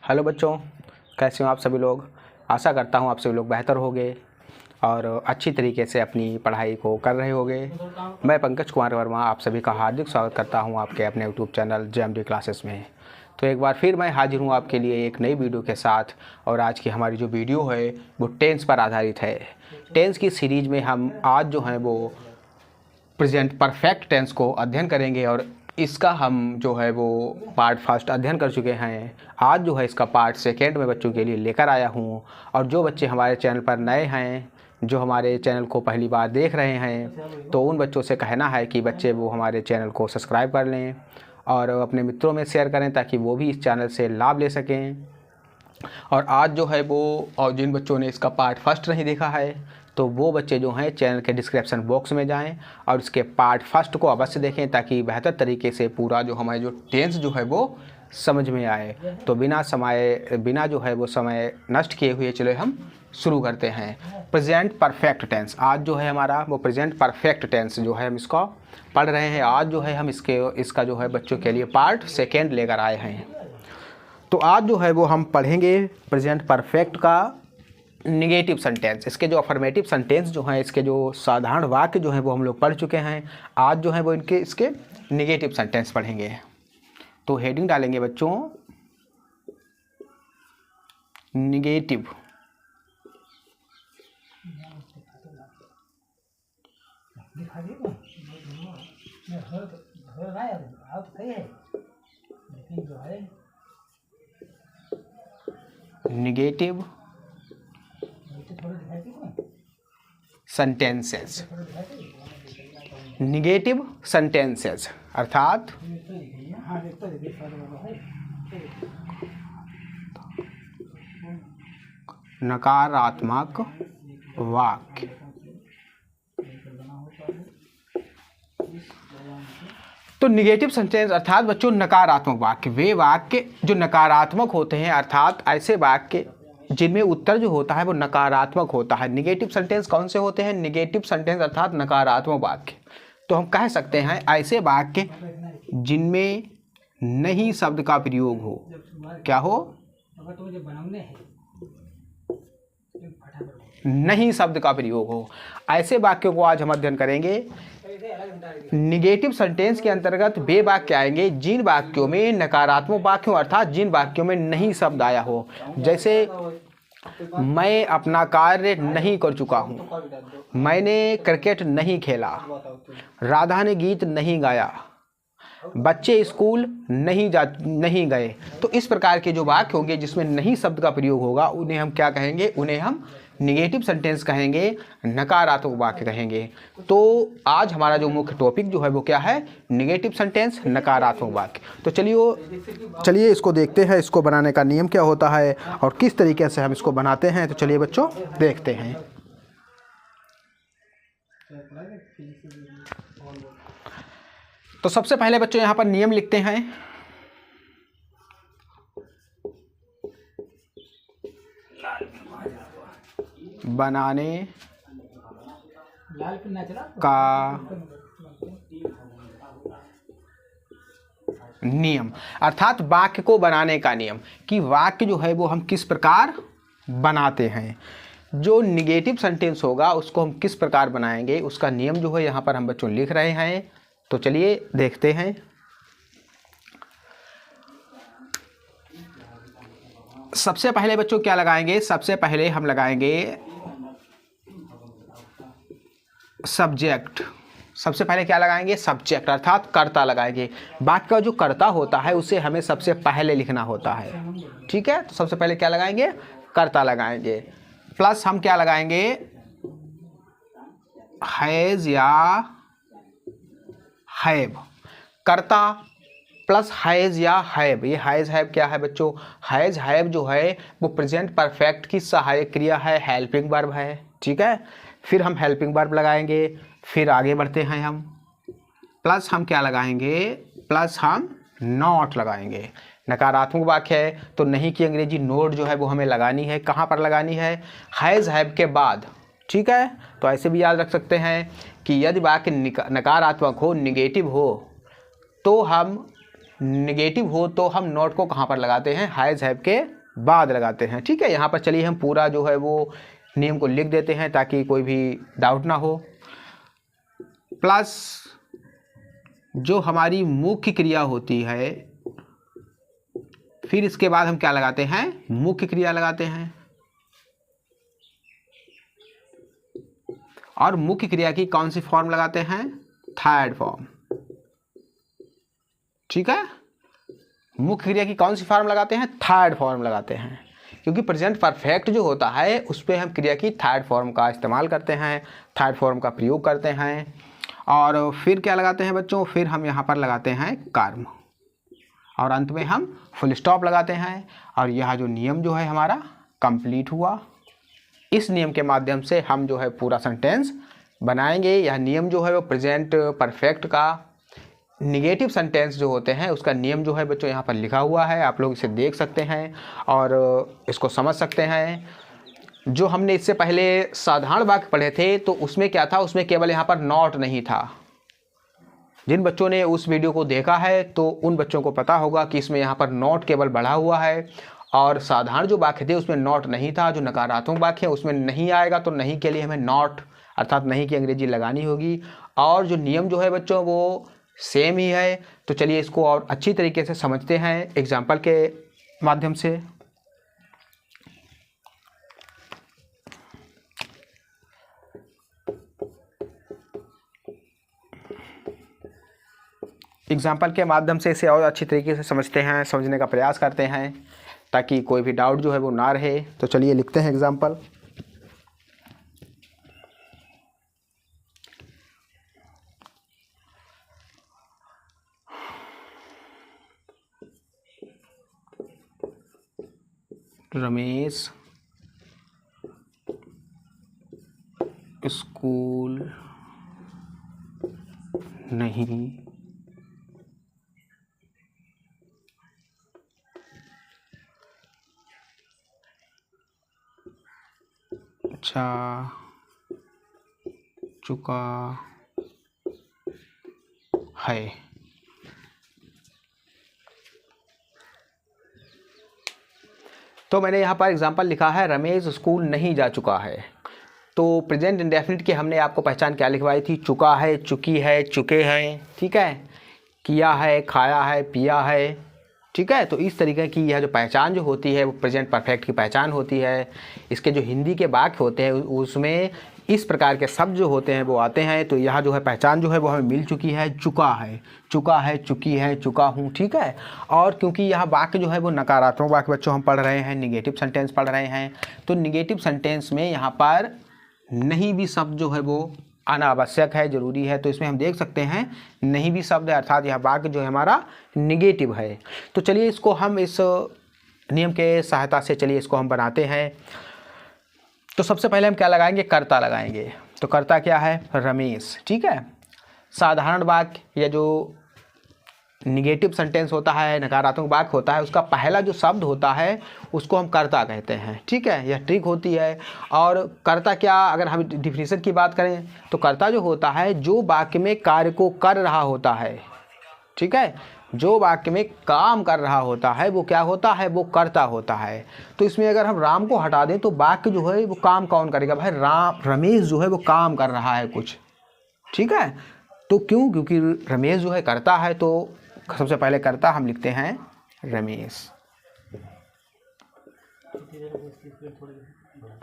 Hello बच्चों, कैसे हो आप सभी लोग। आशा करता हूँ आप सभी लोग बेहतर होंगे और अच्छी तरीके से अपनी पढ़ाई को कर रहे होंगे। मैं पंकज कुमार वर्मा आप सभी का हार्दिक स्वागत करता हूँ आपके अपने यूट्यूब चैनल JMD क्लासेस में। तो एक बार फिर मैं हाजिर हूँ आपके लिए एक नई वीडियो के साथ। और आज की हमारी जो वीडियो है वो टेंस पर आधारित है। टेंस की सीरीज में हम आज जो है वो प्रेजेंट परफेक्ट टेंस को अध्ययन करेंगे और इसका हम जो है वो पार्ट फर्स्ट अध्ययन कर चुके हैं। आज जो है इसका पार्ट सेकेंड में बच्चों के लिए लेकर आया हूँ। और जो बच्चे हमारे चैनल पर नए हैं, जो हमारे चैनल को पहली बार देख रहे हैं, तो उन बच्चों से कहना है कि बच्चे वो हमारे चैनल को सब्सक्राइब कर लें और अपने मित्रों में शेयर करें ताकि वो भी इस चैनल से लाभ ले सकें। और आज जो है वो और जिन बच्चों ने इसका पार्ट फर्स्ट नहीं देखा है तो वो बच्चे जो हैं चैनल के डिस्क्रिप्शन बॉक्स में जाएं और इसके पार्ट फर्स्ट को अवश्य देखें ताकि बेहतर तरीके से पूरा जो हमारे जो टेंस जो है वो समझ में आए। तो बिना जो है वो समय नष्ट किए हुए चलो हम शुरू करते हैं। प्रेजेंट परफेक्ट टेंस आज जो है हमारा वो प्रेजेंट परफेक्ट टेंस जो है हम इसको पढ़ रहे हैं। आज जो है हम इसका जो है बच्चों के लिए पार्ट सेकेंड लेकर आए हैं। तो आज जो है वो हम पढ़ेंगे प्रेजेंट परफेक्ट का निगेटिव सेंटेंस। इसके जो अफर्मेटिव सेंटेंस जो हैं, इसके जो साधारण वाक्य जो हैं वो हम लोग पढ़ चुके हैं। आज जो है वो इसके निगेटिव सेंटेंस पढ़ेंगे। तो हेडिंग डालेंगे बच्चों negative. Negative sentences. Negative sentences अर्थात नकारात्मक वाक्य। तो निगेटिव सेंटेंस अर्थात बच्चों नकारात्मक वाक्य, वे वाक्य जो नकारात्मक होते हैं, अर्थात ऐसे वाक्य जिनमें उत्तर जो होता है वो नकारात्मक होता है। निगेटिव सेंटेंस कौन से होते हैं? निगेटिव सेंटेंस अर्थात नकारात्मक वाक्य। तो हम कह सकते हैं ऐसे वाक्य जिनमें नहीं शब्द का प्रयोग हो। क्या हो? नहीं शब्द का प्रयोग हो। ऐसे वाक्यों को आज हम अध्ययन करेंगे। निगेटिव सेंटेंस के अंतर्गत वे वाक्य आएंगे जिन वाक्यों में नकारात्मक वाक्यों अर्थात जिन वाक्यों में नहीं शब्द आया हो। जैसे मैं अपना कार्य नहीं कर चुका हूँ, मैंने क्रिकेट नहीं खेला, राधा ने गीत नहीं गाया, बच्चे स्कूल नहीं गए। तो इस प्रकार के जो वाक्य होंगे जिसमें नहीं शब्द का प्रयोग होगा उन्हें हम क्या कहेंगे? उन्हें हम निगेटिव सेंटेंस कहेंगे, नकारात्मक वाक्य कहेंगे। तो आज हमारा जो मुख्य टॉपिक जो है वो क्या है? निगेटिव सेंटेंस, नकारात्मक वाक्य। तो चलिए इसको देखते हैं, इसको बनाने का नियम क्या होता है और किस तरीके से हम इसको बनाते हैं। तो चलिए बच्चों देखते हैं। तो सबसे पहले बच्चों यहाँ पर नियम लिखते हैं। बनाने का नियम अर्थात वाक्य को बनाने का नियम कि वाक्य जो है वो हम किस प्रकार बनाते हैं। जो निगेटिव सेंटेंस होगा उसको हम किस प्रकार बनाएंगे उसका नियम जो है यहाँ पर हम बच्चों लिख रहे हैं। तो चलिए देखते हैं। सबसे पहले बच्चों क्या लगाएंगे? सबसे पहले हम लगाएंगे सब्जेक्ट। सबसे पहले क्या लगाएंगे? सब्जेक्ट अर्थात कर्ता लगाएंगे। वाक्य का जो कर्ता होता है उसे हमें सबसे पहले लिखना होता है। ठीक है, तो सबसे पहले क्या लगाएंगे? कर्ता लगाएंगे। प्लस हम क्या लगाएंगे? हैज या हैव। कर्ता प्लस हैज या हैव। ये हैज हैव क्या है बच्चों? हैज हैव जो है वो प्रेजेंट परफेक्ट की सहायक क्रिया है, हेल्पिंग वर्ब है। ठीक है, फिर हम हेल्पिंग वर्ब लगाएंगे। फिर आगे बढ़ते हैं हम। प्लस हम क्या लगाएंगे? प्लस हम नॉट लगाएंगे। नकारात्मक वाक्य है तो नहीं की अंग्रेजी नोट जो है वो हमें लगानी है। कहाँ पर लगानी है? हैज हैव के बाद। ठीक है, तो ऐसे भी याद रख सकते हैं कि यदि वाक्य नकारात्मक हो, निगेटिव हो, तो हम निगेटिव हो तो हम नॉट को कहाँ पर लगाते हैं, हैज़ हैव के बाद लगाते हैं। ठीक है, यहाँ पर चलिए हम पूरा जो है वो नियम को लिख देते हैं ताकि कोई भी डाउट ना हो। प्लस जो हमारी मुख्य क्रिया होती है, फिर इसके बाद हम क्या लगाते हैं, मुख्य क्रिया लगाते हैं। और मुख्य क्रिया की कौन सी फॉर्म लगाते हैं, थर्ड फॉर्म। ठीक है, मुख्य क्रिया की कौन सी फॉर्म लगाते हैं, थर्ड फॉर्म लगाते हैं, क्योंकि प्रेजेंट परफेक्ट जो होता है उस पर हम क्रिया की थर्ड फॉर्म का इस्तेमाल करते हैं, थर्ड फॉर्म का प्रयोग करते हैं। और फिर क्या लगाते हैं बच्चों, फिर हम यहाँ पर लगाते हैं कर्म, और अंत में हम फुल स्टॉप लगाते हैं। और यह जो नियम जो है हमारा कंप्लीट हुआ। इस नियम के माध्यम से हम जो है पूरा सेंटेंस बनाएंगे। यह नियम जो है वो प्रेजेंट परफेक्ट का निगेटिव सेंटेंस जो होते हैं उसका नियम जो है बच्चों यहाँ पर लिखा हुआ है, आप लोग इसे देख सकते हैं और इसको समझ सकते हैं। जो हमने इससे पहले साधारण वाक्य पढ़े थे तो उसमें क्या था, उसमें केवल यहाँ पर नॉट नहीं था। जिन बच्चों ने उस वीडियो को देखा है तो उन बच्चों को पता होगा कि इसमें यहाँ पर नॉट केवल बढ़ा हुआ है, और साधारण जो वाक्य थे उसमें नॉट नहीं था। जो नकारात्मक वाक्य है उसमें नहीं आएगा, तो नहीं के लिए हमें नॉट अर्थात नहीं की अंग्रेजी लगानी होगी। और जो नियम जो है बच्चों वो सेम ही है। तो चलिए इसको और अच्छी तरीके से समझते हैं एग्जाम्पल के माध्यम से। एग्जाम्पल के माध्यम से इसे और अच्छी तरीके से समझते हैं, समझने का प्रयास करते हैं ताकि कोई भी डाउट जो है वो ना रहे। तो चलिए लिखते हैं एग्जाम्पल। रमेश स्कूल नहीं जा चुका है। तो मैंने यहाँ पर एग्जाम्पल लिखा है रमेश स्कूल नहीं जा चुका है। तो प्रेजेंट इंडेफिनिट की हमने आपको पहचान क्या लिखवाई थी, चुका है, चुकी है, चुके हैं। ठीक है, किया है, खाया है, पिया है। ठीक है, तो इस तरीके की यह जो पहचान जो होती है वो प्रेजेंट परफेक्ट की पहचान होती है। इसके जो हिंदी के वाक्य होते हैं उसमें इस प्रकार के शब्द जो होते हैं वो आते हैं। तो यह जो है पहचान जो है वो हमें मिल चुकी है, चुका है, चुका है, चुकी है, चुका हूँ। ठीक है, और क्योंकि यह वाक्य जो है वो नकारात्मक वाक्य बच्चों हम पढ़ रहे हैं, निगेटिव सेंटेंस पढ़ रहे हैं, तो निगेटिव सेंटेंस में यहाँ पर नहीं भी शब्द जो है वो आना आवश्यक है, ज़रूरी है। तो इसमें हम देख सकते हैं नहीं भी शब्द है, अर्थात यह वाक्य जो है हमारा निगेटिव है। तो चलिए इसको हम इस नियम के सहायता से चलिए इसको हम बनाते हैं। तो सबसे पहले हम क्या लगाएंगे, कर्ता लगाएंगे। तो कर्ता क्या है, रमेश। ठीक है, साधारण वाक्य या जो निगेटिव सेंटेंस होता है, नकारात्मक वाक्य होता है, उसका पहला जो शब्द होता है उसको हम कर्ता कहते हैं। ठीक है, यह ट्रिक होती है। और कर्ता क्या, अगर हम डिफिनीशन की बात करें तो कर्ता जो होता है जो वाक्य में कार्य को कर रहा होता है। ठीक है, जो वाक्य में काम कर रहा होता है वो क्या होता है, वो कर्ता होता है। तो इसमें अगर हम राम को हटा दें तो वाक्य जो है वो काम कौन करेगा, भाई रमेश जो है वो काम कर रहा है कुछ। ठीक है, तो क्यों, क्योंकि रमेश जो है कर्ता है, तो सबसे पहले कर्ता हम लिखते हैं रमेश।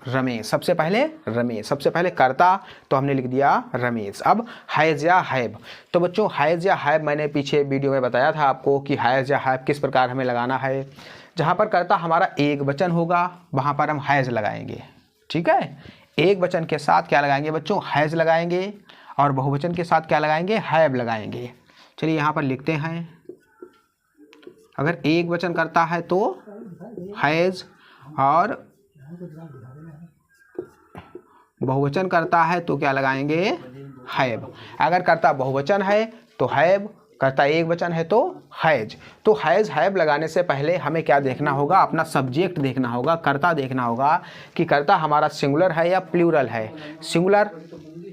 रमेश सबसे पहले, रमेश सबसे पहले कर्ता, तो हमने लिख दिया रमेश। अब हैज़ या हैव, तो बच्चों हैज़ या हैव मैंने पीछे वीडियो में बताया था आपको कि हैज़ या हैव किस प्रकार हमें लगाना है। जहाँ पर कर्ता हमारा एक वचन होगा वहाँ पर हम हैज़ लगाएंगे। ठीक है, एक वचन के साथ क्या लगाएंगे बच्चों, हैज़ लगाएंगे, और बहुवचन के साथ क्या लगाएंगे, हैव लगाएंगे। चलिए यहाँ पर लिखते हैं, अगर एक वचन करता है तो हैज़, और बहुवचन करता है तो क्या लगाएंगे, हैव। अगर करता बहुवचन है तो हैव, करता एक वचन है तो हैज। तो हैज हैव लगाने से पहले हमें क्या देखना होगा, अपना सब्जेक्ट देखना होगा, कर्ता देखना होगा कि कर्ता हमारा सिंगुलर है या प्लूरल है। सिंगुलर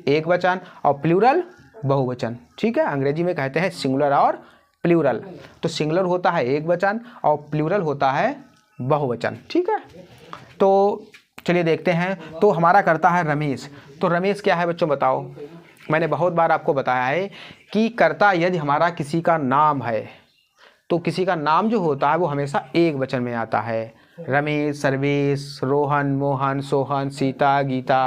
एक वचन और प्लूरल बहुवचन। ठीक है, अंग्रेजी में कहते हैं सिंगुलर और प्लूरल। तो सिंगुलर होता है एक वचन और प्लूरल होता है बहुवचन। ठीक है, तो चलिए देखते हैं। तो हमारा कर्ता है रमेश। तो रमेश क्या है बच्चों बताओ। मैंने बहुत बार आपको बताया है कि कर्ता यदि हमारा किसी का नाम है तो किसी का नाम जो होता है वो हमेशा एक वचन में आता है। रमेश, सर्वेश, रोहन, मोहन, सोहन, सीता, गीता,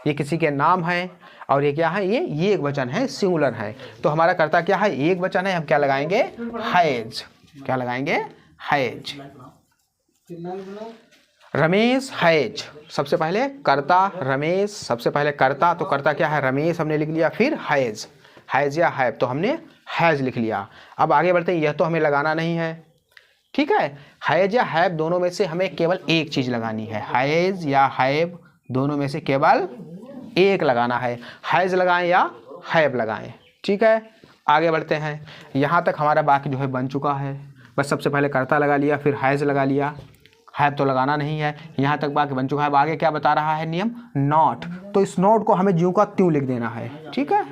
ये किसी के नाम हैं और ये क्या है, ये एक वचन है, सिंगुलर है। तो हमारा कर्ता क्या है, एक वचन है। हम क्या लगाएंगे, हैज। क्या लगाएंगे, हैज। रमेश हैज, सबसे पहले कर्ता रमेश, सबसे पहले कर्ता, तो कर्ता क्या है, रमेश हमने लिख लिया। फिर हैज, हैज या हैव, तो हमने हैज लिख लिया। अब आगे बढ़ते हैं। यह तो हमें लगाना नहीं है, ठीक है। हैज या हैव दोनों में से हमें केवल एक चीज लगानी है। हैज या हैव दोनों में से केवल एक लगाना है। हैज लगाएं या हैव लगाएं, ठीक है। आगे बढ़ते हैं। यहाँ तक हमारा बाकी जो है बन चुका है। बस सबसे पहले कर्ता लगा लिया, फिर हैज लगा लिया। हैव तो लगाना नहीं है। यहाँ तक बाकी बन चुका है। अब आगे क्या बता रहा है नियम, नॉट। तो इस नॉट को हमें ज्यों का त्यों लिख देना है, ठीक है,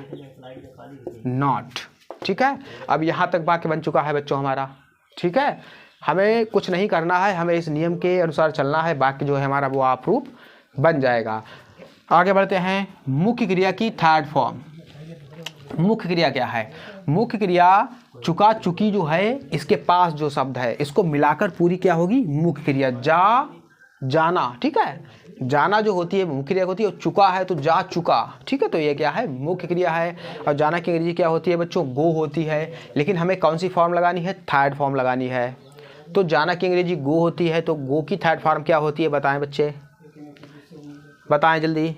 नॉट, ठीक है। अब यहाँ तक बाकी बन चुका है बच्चों हमारा, ठीक है। हमें कुछ नहीं करना है, हमें इस नियम के अनुसार चलना है। बाकी जो है हमारा वो अप्रूव बन जाएगा। आगे बढ़ते हैं। मुख्य क्रिया की थर्ड फॉर्म। मुख्य क्रिया क्या है, मुख्य क्रिया चुका चुकी जो है, इसके पास जो शब्द है इसको मिलाकर पूरी क्या होगी, मुख्य क्रिया। जा, जाना, ठीक है। जाना जो होती है मुख्य क्रिया होती है, और चुका है तो जा चुका, ठीक है। तो ये क्या है, मुख्य क्रिया है। और जाना की अंग्रेजी क्या होती है बच्चों, गो होती है। लेकिन हमें कौन सी फॉर्म लगानी है, थर्ड फॉर्म लगानी है। तो जाना की अंग्रेजी गो होती है, तो गो की थर्ड फॉर्म क्या होती है, बताएं बच्चे, बताएं जल्दी।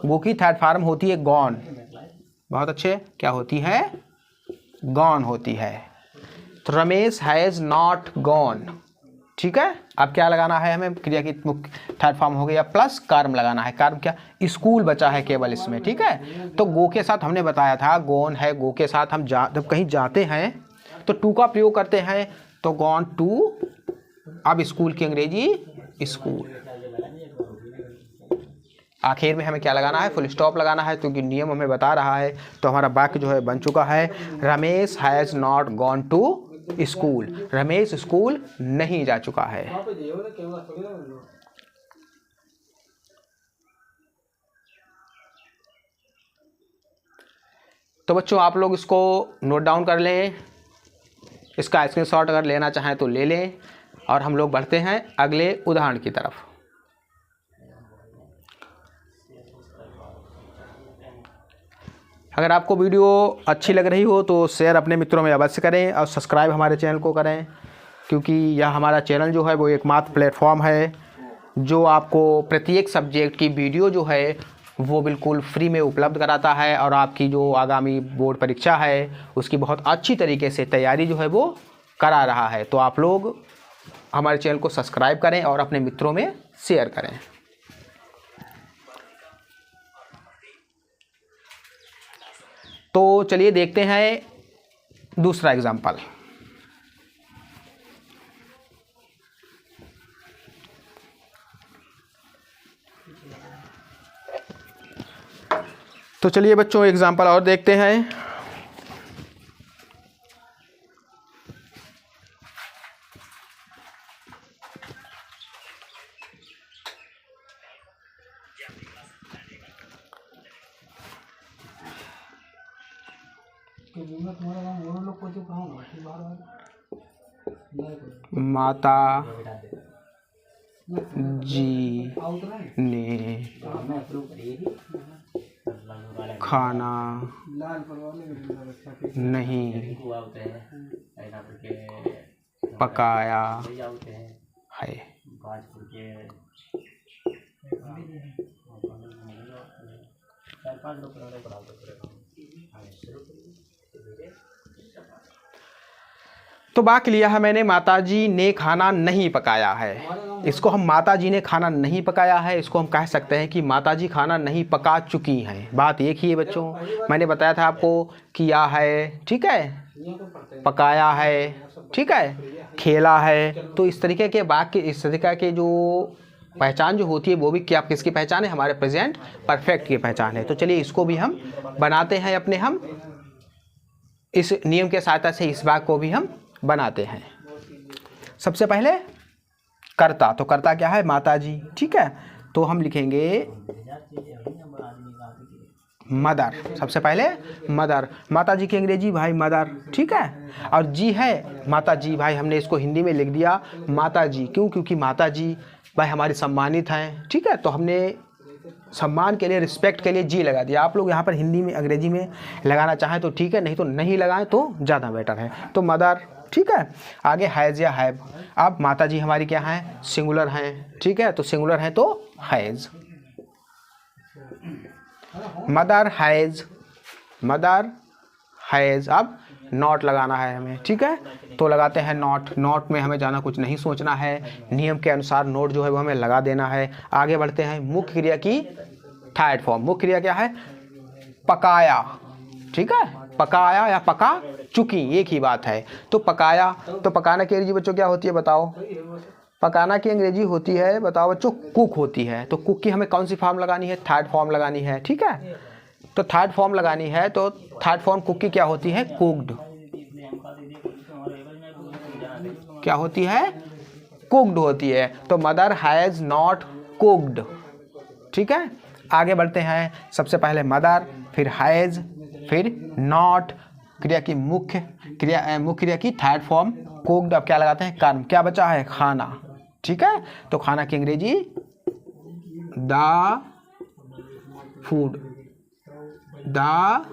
गो की थर्ड फॉर्म होती है गॉन। बहुत अच्छे, क्या होती है, गॉन होती है। तो रमेश हैज नॉट गॉन, ठीक है। अब क्या लगाना है हमें, क्रिया की मुख्य थर्ड फॉर्म हो गया, प्लस कर्म लगाना है। कर्म क्या, स्कूल बचा है केवल इसमें, ठीक है। तो गो के साथ हमने बताया था, गॉन है, गो के साथ हम जब कहीं जाते हैं तो टू का प्रयोग करते हैं, तो गॉन टू। अब स्कूल की अंग्रेजी स्कूल। आखिर में हमें क्या लगाना है, फुल स्टॉप लगाना है, क्योंकि नियम हमें बता रहा है। तो हमारा वाक्य जो है बन चुका है, Ramesh has not gone to school. Ramesh school नहीं जा चुका है। तो बच्चों आप लोग इसको नोट डाउन कर लें, इसका स्क्रीनशॉट अगर लेना चाहें तो ले लें। और हम लोग बढ़ते हैं अगले उदाहरण की तरफ। अगर आपको वीडियो अच्छी लग रही हो तो शेयर अपने मित्रों में अवश्य करें और सब्सक्राइब हमारे चैनल को करें, क्योंकि यह हमारा चैनल जो है वो एकमात्र प्लेटफॉर्म है जो आपको प्रत्येक सब्जेक्ट की वीडियो जो है वो बिल्कुल फ्री में उपलब्ध कराता है, और आपकी जो आगामी बोर्ड परीक्षा है उसकी बहुत अच्छी तरीके से तैयारी जो है वो करा रहा है। तो आप लोग हमारे चैनल को सब्सक्राइब करें और अपने मित्रों में शेयर करें। तो चलिए देखते हैं दूसरा एग्जाम्पल। तो चलिए बच्चों एग्जाम्पल और देखते हैं। माता जी ने खाना नहीं पकाया है। तो बात लिया है मैंने, माताजी ने खाना नहीं पकाया है। इसको हम माताजी ने खाना नहीं पकाया है, इसको हम कह सकते हैं कि माताजी खाना नहीं पका चुकी हैं। बात एक ही है बच्चों, मैंने बताया था आपको, किया है, ठीक है, पकाया है, ठीक है, खेला है। तो इस तरीके के वाक्य, इस तरीके के जो पहचान जो होती है वो भी क्या किसकी पहचान है, हमारे प्रेजेंट परफेक्ट की पहचान है। तो चलिए इसको भी हम बनाते हैं अपने हम इस नियम के सहायता से इस वाक्य को भी हम बनाते हैं। सबसे पहले कर्ता, तो कर्ता क्या है? माता जी। ठीक है, तो हम लिखेंगे मदर। सबसे पहले मदर, माता जी की अंग्रेजी भाई मदर। ठीक है, और जी है माता जी भाई, हमने इसको हिंदी में लिख दिया माता जी। क्यों? क्योंकि माता जी भाई हमारी सम्मानित हैं। ठीक है, तो हमने सम्मान के लिए, रिस्पेक्ट के लिए जी लगा दिया। आप लोग यहाँ पर हिंदी में, अंग्रेजी में लगाना चाहें तो ठीक है, नहीं तो नहीं लगाएं तो ज़्यादा बेटर है। तो मदर। ठीक है, आगे हैज़ या हैव। अब माता जी हमारी क्या हैं? सिंगुलर हैं। ठीक है, तो सिंगुलर हैं तो has. Mother has, mother has. अब नॉट लगाना है हमें। ठीक है, तो लगाते हैं नॉट। नॉट में हमें ज़्यादा कुछ नहीं सोचना है, नियम के अनुसार नोट जो है वो हमें लगा देना है। आगे बढ़ते हैं, मुख्य क्रिया की थर्ड फॉर्म। मुख्य क्रिया क्या है? पकाया। ठीक है, पकाया या पका चुकी, एक ही बात है। तो पकाया, तो पकाना की अंग्रेजी बच्चों क्या होती है बताओ? पकाना की अंग्रेजी होती है, बताओ बच्चों, कुक होती है। तो कुक की हमें कौन सी फॉर्म लगानी है? थर्ड फॉर्म लगानी है। ठीक है, तो थर्ड फॉर्म लगानी है, तो थर्ड फॉर्म कुक की क्या होती है? कुक्ड। क्या होती है? कुक्ड होती है। तो मदर हैज़ नॉट कुक्ड। ठीक है, आगे बढ़ते हैं। सबसे पहले मदर, फिर हैज़, फिर नॉट। क्रिया की मुख्य क्रिया की थर्ड फॉर्म कुक्ड। अब क्या लगाते हैं? कर्म। क्या बचा है? खाना। ठीक है, तो खाना की अंग्रेजी द फूड। The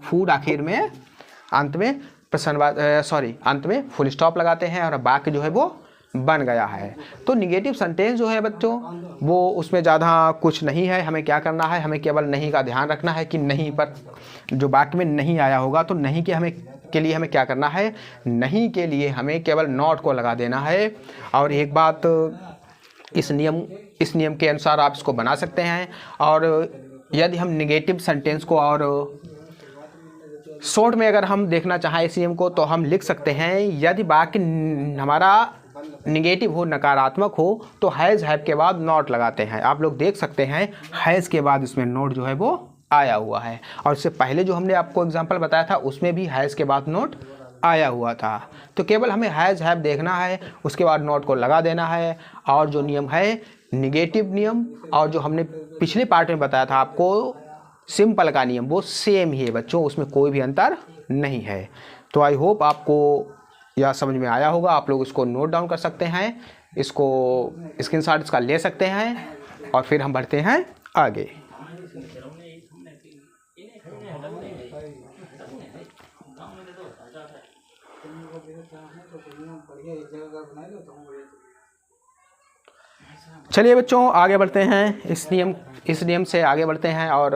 food. आखिर में, अंत में अंत में फुल स्टॉप लगाते हैं और वाक्य जो है वो बन गया है। तो निगेटिव सेंटेंस जो है बच्चों वो उसमें ज़्यादा कुछ नहीं है। हमें क्या करना है? हमें केवल नहीं का ध्यान रखना है कि नहीं पर जो वाक्य में नहीं आया होगा, तो नहीं के लिए हमें क्या करना है? नहीं के लिए हमें केवल नॉट को लगा देना है। और एक बात, इस नियम के अनुसार आप इसको बना सकते हैं। और यदि हम निगेटिव सेंटेंस को और शॉर्ट में अगर हम देखना चाहें इस नियम को, तो हम लिख सकते हैं, यदि वाक्य हमारा निगेटिव हो, नकारात्मक हो, तो हैज़ हैव के बाद नॉट लगाते हैं। आप लोग देख सकते हैं हैज़ के बाद इसमें नोट जो है वो आया हुआ है। और इससे पहले जो हमने आपको एग्जांपल बताया था उसमें भी हैज़ के बाद नोट आया हुआ था। तो केवल हमें हैज़ हैव देखना है, उसके बाद नोट को लगा देना है। और जो नियम है निगेटिव नियम, और जो हमने पिछले पार्ट में बताया था आपको सिंपल का नियम, वो सेम ही है बच्चों, उसमें कोई भी अंतर नहीं है। तो आई होप आपको यह समझ में आया होगा। आप लोग इसको नोट डाउन कर सकते हैं, इसको स्क्रीनशॉट इसका ले सकते हैं, और फिर हम बढ़ते हैं आगे। चलिए बच्चों आगे बढ़ते हैं, इस नियम से आगे बढ़ते हैं और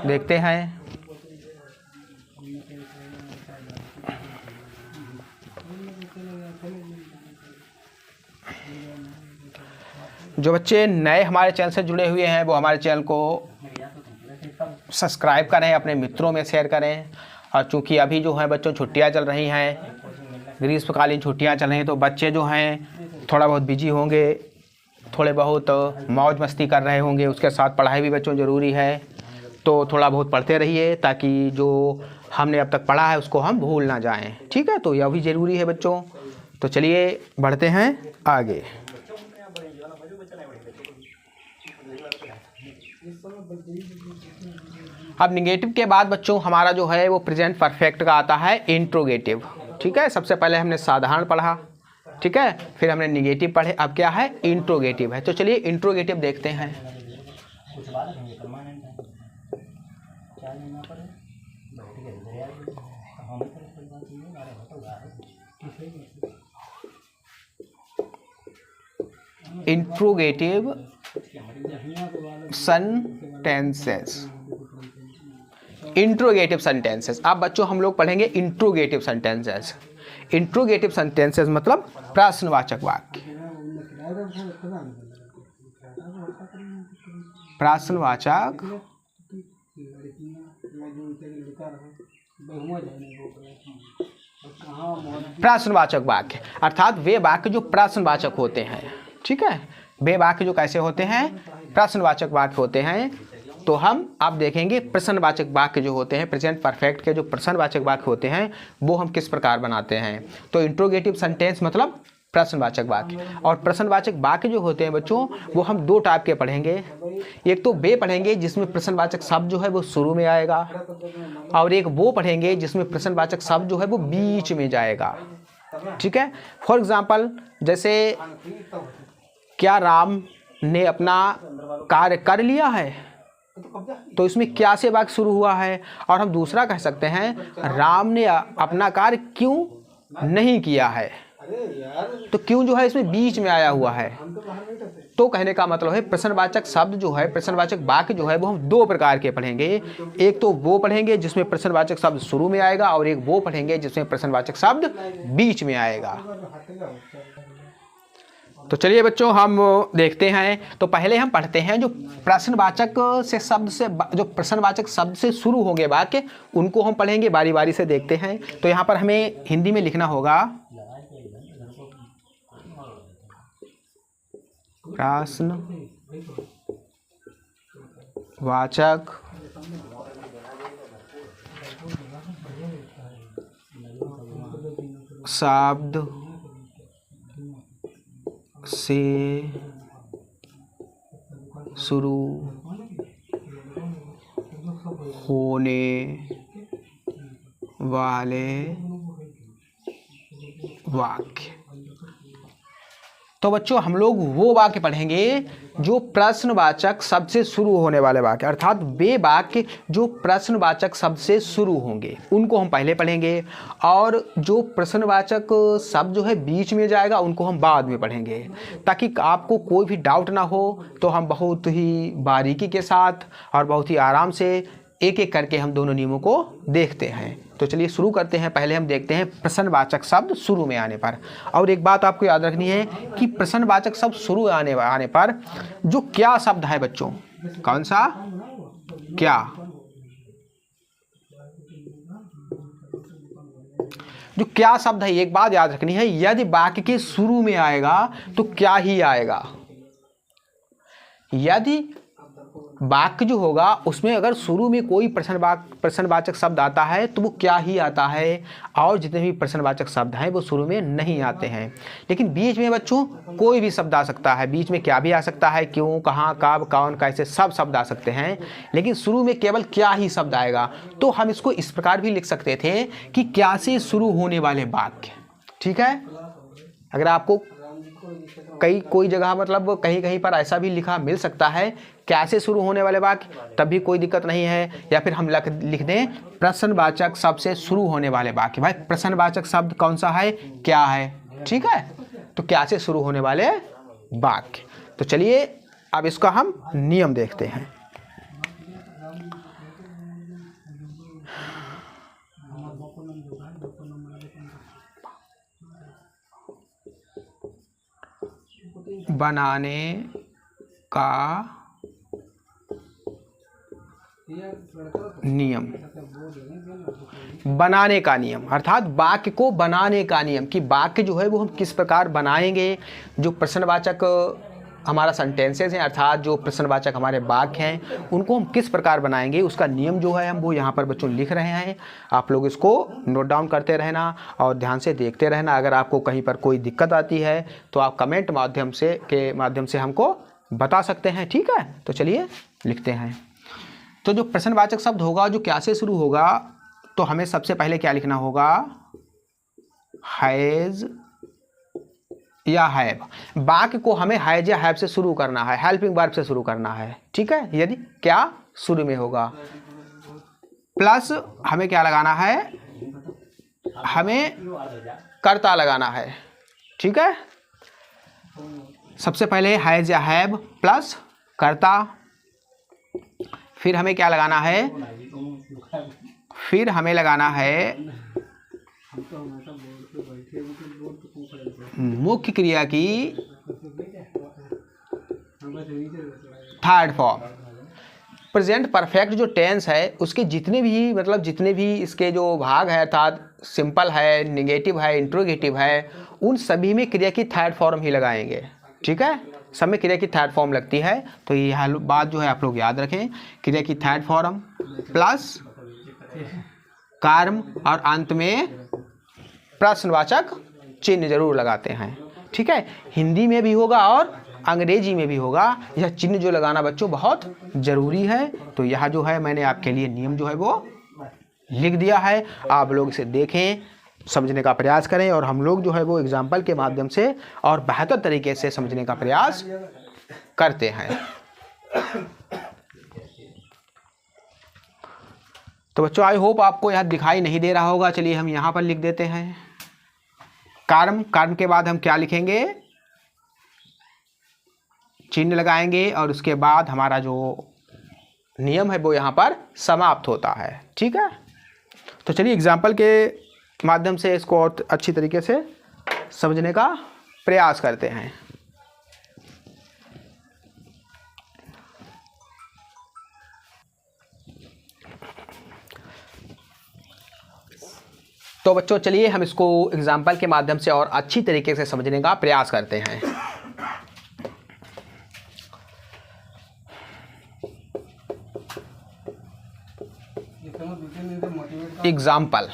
देखते हैं। जो बच्चे नए हमारे चैनल से जुड़े हुए हैं वो हमारे चैनल को सब्सक्राइब करें, अपने मित्रों में शेयर करें। और चूँकि अभी जो है बच्चों छुट्टियां चल रही हैं, ग्रीष्मकालीन छुट्टियां चल रही हैं, तो बच्चे जो हैं थोड़ा बहुत बिजी होंगे, थोड़े बहुत मौज मस्ती कर रहे होंगे, उसके साथ पढ़ाई भी बच्चों ज़रूरी है। तो थोड़ा बहुत पढ़ते रहिए ताकि जो हमने अब तक पढ़ा है उसको हम भूल ना जाएं। ठीक है, तो यह भी ज़रूरी है बच्चों। तो चलिए बढ़ते हैं आगे। अब निगेटिव के बाद बच्चों हमारा जो है वो प्रेजेंट परफेक्ट का आता है इंट्रोगेटिव। ठीक है, सबसे पहले हमने साधारण पढ़ा, ठीक है, फिर हमने निगेटिव पढ़े, अब क्या है? इंट्रोगेटिव है। तो चलिए इंट्रोगेटिव देखते हैं। Interrogative sentences. Interrogative sentences. अब बच्चों हम लोग पढ़ेंगे इंट्रोगेटिव सेंटेंसेस। इंट्रोगेटिव सेंटेंसेस मतलब प्रश्नवाचक वाक्य। प्रश्नवाचक वाक्य अर्थात वे वाक्य जो प्रश्नवाचक होते हैं। ठीक है, वे वाक्य जो कैसे होते हैं? प्रश्नवाचक वाक्य होते हैं। तो हम आप देखेंगे प्रश्नवाचक वाक्य जो होते हैं, प्रेजेंट परफेक्ट के जो प्रश्नवाचक वाक्य होते हैं वो हम किस प्रकार बनाते हैं। तो इंट्रोगेटिव सेंटेंस मतलब प्रश्नवाचक वाक्य, और प्रश्नवाचक वाक्य जो होते हैं बच्चों वो हम दो टाइप के पढ़ेंगे। एक तो वे पढ़ेंगे जिसमें प्रश्नवाचक शब्द जो है वो शुरू में आएगा, और एक वो पढ़ेंगे जिसमें प्रश्नवाचक शब्द जो है वो बीच में जाएगा। ठीक है, फॉर एग्जाम्पल जैसे क्या राम ने अपना कार्य कर लिया है, तो इसमें क्या से वाक्य शुरू हुआ है। और हम दूसरा कह सकते हैं राम ने अपना कार्य क्यों नहीं किया है, तो क्यों जो है इसमें बीच में आया हुआ है। तो कहने का मतलब है प्रश्नवाचक शब्द जो है, प्रश्नवाचक वाक्य जो है वो हम दो प्रकार के पढ़ेंगे। एक तो वो पढ़ेंगे जिसमें प्रश्नवाचक शब्द शुरू में आएगा, और एक वो पढ़ेंगे जिसमें प्रश्नवाचक शब्द बीच में आएगा। तो चलिए बच्चों हम देखते हैं। तो पहले हम पढ़ते हैं जो प्रश्नवाचक से शब्द से, जो प्रश्नवाचक शब्द से शुरू होंगे वाक्य उनको हम पढ़ेंगे, बारी बारी से देखते हैं। तो यहाँ पर हमें हिंदी में लिखना होगा प्रश्नवाचक शब्द से शुरू होने वाले वाक्य। तो बच्चों हम लोग वो वाक्य पढ़ेंगे जो प्रश्नवाचक शब्द से शुरू होने वाले वाक्य, अर्थात वे वाक्य जो प्रश्नवाचक शब्द से शुरू होंगे उनको हम पहले पढ़ेंगे, और जो प्रश्नवाचक शब्द जो है बीच में जाएगा उनको हम बाद में पढ़ेंगे, ताकि आपको कोई भी डाउट ना हो। तो हम बहुत ही बारीकी के साथ और बहुत ही आराम से एक एक करके हम दोनों नियमों को देखते हैं। तो चलिए शुरू करते हैं। पहले हम देखते हैं प्रश्नवाचक शब्द शुरू में आने पर। और एक बात आपको याद रखनी है कि प्रश्नवाचक शब्द शुरू आने पर जो क्या शब्द है बच्चों, कौन सा, क्या, जो क्या शब्द है एक बात याद रखनी है, यदि वाक्य के शुरू में आएगा तो क्या ही आएगा। यदि वाक्य जो होगा उसमें अगर शुरू में कोई प्रश्नवाचक शब्द आता है तो वो क्या ही आता है, और जितने भी प्रश्नवाचक शब्द हैं वो शुरू में नहीं आते हैं। लेकिन बीच में बच्चों कोई भी शब्द आ सकता है, बीच में क्या भी आ सकता है, क्यों, कहाँ, कब, कौन, कैसे, सब शब्द आ सकते हैं, लेकिन शुरू में केवल क्या ही शब्द आएगा। तो हम इसको इस प्रकार भी लिख सकते थे कि क्या से शुरू होने वाले वाक्य। ठीक है, अगर आपको कोई जगह मतलब कहीं कहीं पर ऐसा भी लिखा मिल सकता है क्या से शुरू होने वाले वाक्य, तब भी कोई दिक्कत नहीं है। या फिर हम लिख दें प्रश्नवाचक शब्द से शुरू होने वाले वाक्य। भाई प्रश्नवाचक शब्द कौन सा है, क्या है। ठीक है, तो क्या से शुरू होने वाले वाक्य। तो चलिए अब इसका हम नियम देखते हैं। बनाने का नियम, बनाने का नियम अर्थात वाक्य को बनाने का नियम, कि वाक्य जो है वो हम किस प्रकार बनाएंगे। जो प्रश्नवाचक हमारा सेंटेंसेस हैं, अर्थात जो प्रश्नवाचक हमारे वाक्य हैं उनको हम किस प्रकार बनाएंगे, उसका नियम जो है हम वो यहाँ पर बच्चों लिख रहे हैं। आप लोग इसको नोट डाउन करते रहना और ध्यान से देखते रहना। अगर आपको कहीं पर कोई दिक्कत आती है तो आप कमेंट माध्यम से हमको बता सकते हैं। ठीक है, तो चलिए लिखते हैं। तो जो प्रश्नवाचक शब्द होगा जो क्या से शुरू होगा, तो हमें सबसे पहले क्या लिखना होगा, हैज़ या हैव। वाक्य को हमें हैज या हैव से शुरू करना है, हेल्पिंग वर्ब से शुरू करना है। ठीक है, यदि क्या शुरू में होगा, प्लस हमें क्या लगाना है, हमें कर्ता लगाना है। ठीक है, सबसे पहले हैज या हैव प्लस कर्ता, फिर हमें क्या लगाना है, फिर हमें लगाना है मुख्य क्रिया की थर्ड फॉर्म। प्रेजेंट परफेक्ट जो टेंस है उसके जितने भी इसके जो भाग है, अर्थात सिंपल है, नेगेटिव है, इंट्रोगेटिव है, उन सभी में क्रिया की थर्ड फॉर्म ही लगाएंगे। ठीक है, सब में क्रिया की थर्ड फॉर्म लगती है। तो यह बात जो है आप लोग याद रखें, क्रिया की थर्ड फॉर्म प्लस कर्म और अंत में प्रश्नवाचक चिन्ह जरूर लगाते हैं। ठीक है, हिंदी में भी होगा और अंग्रेजी में भी होगा। यह चिन्ह जो लगाना बच्चों बहुत ज़रूरी है। तो यह जो है मैंने आपके लिए नियम जो है वो लिख दिया है, आप लोग इसे देखें, समझने का प्रयास करें और हम लोग जो है वो एग्जाम्पल के माध्यम से और बेहतर तरीके से समझने का प्रयास करते हैं। तो बच्चों आई होप आपको यह दिखाई नहीं दे रहा होगा। चलिए हम यहाँ पर लिख देते हैं कर्म। कर्म के बाद हम क्या लिखेंगे, चिन्ह लगाएंगे और उसके बाद हमारा जो नियम है वो यहाँ पर समाप्त होता है। ठीक है, तो चलिए एग्जाम्पल के माध्यम से इसको और अच्छी तरीके से समझने का प्रयास करते हैं। तो बच्चों चलिए हम इसको एग्जाम्पल के माध्यम से और अच्छी तरीके से समझने का प्रयास करते हैं। एग्जाम्पल,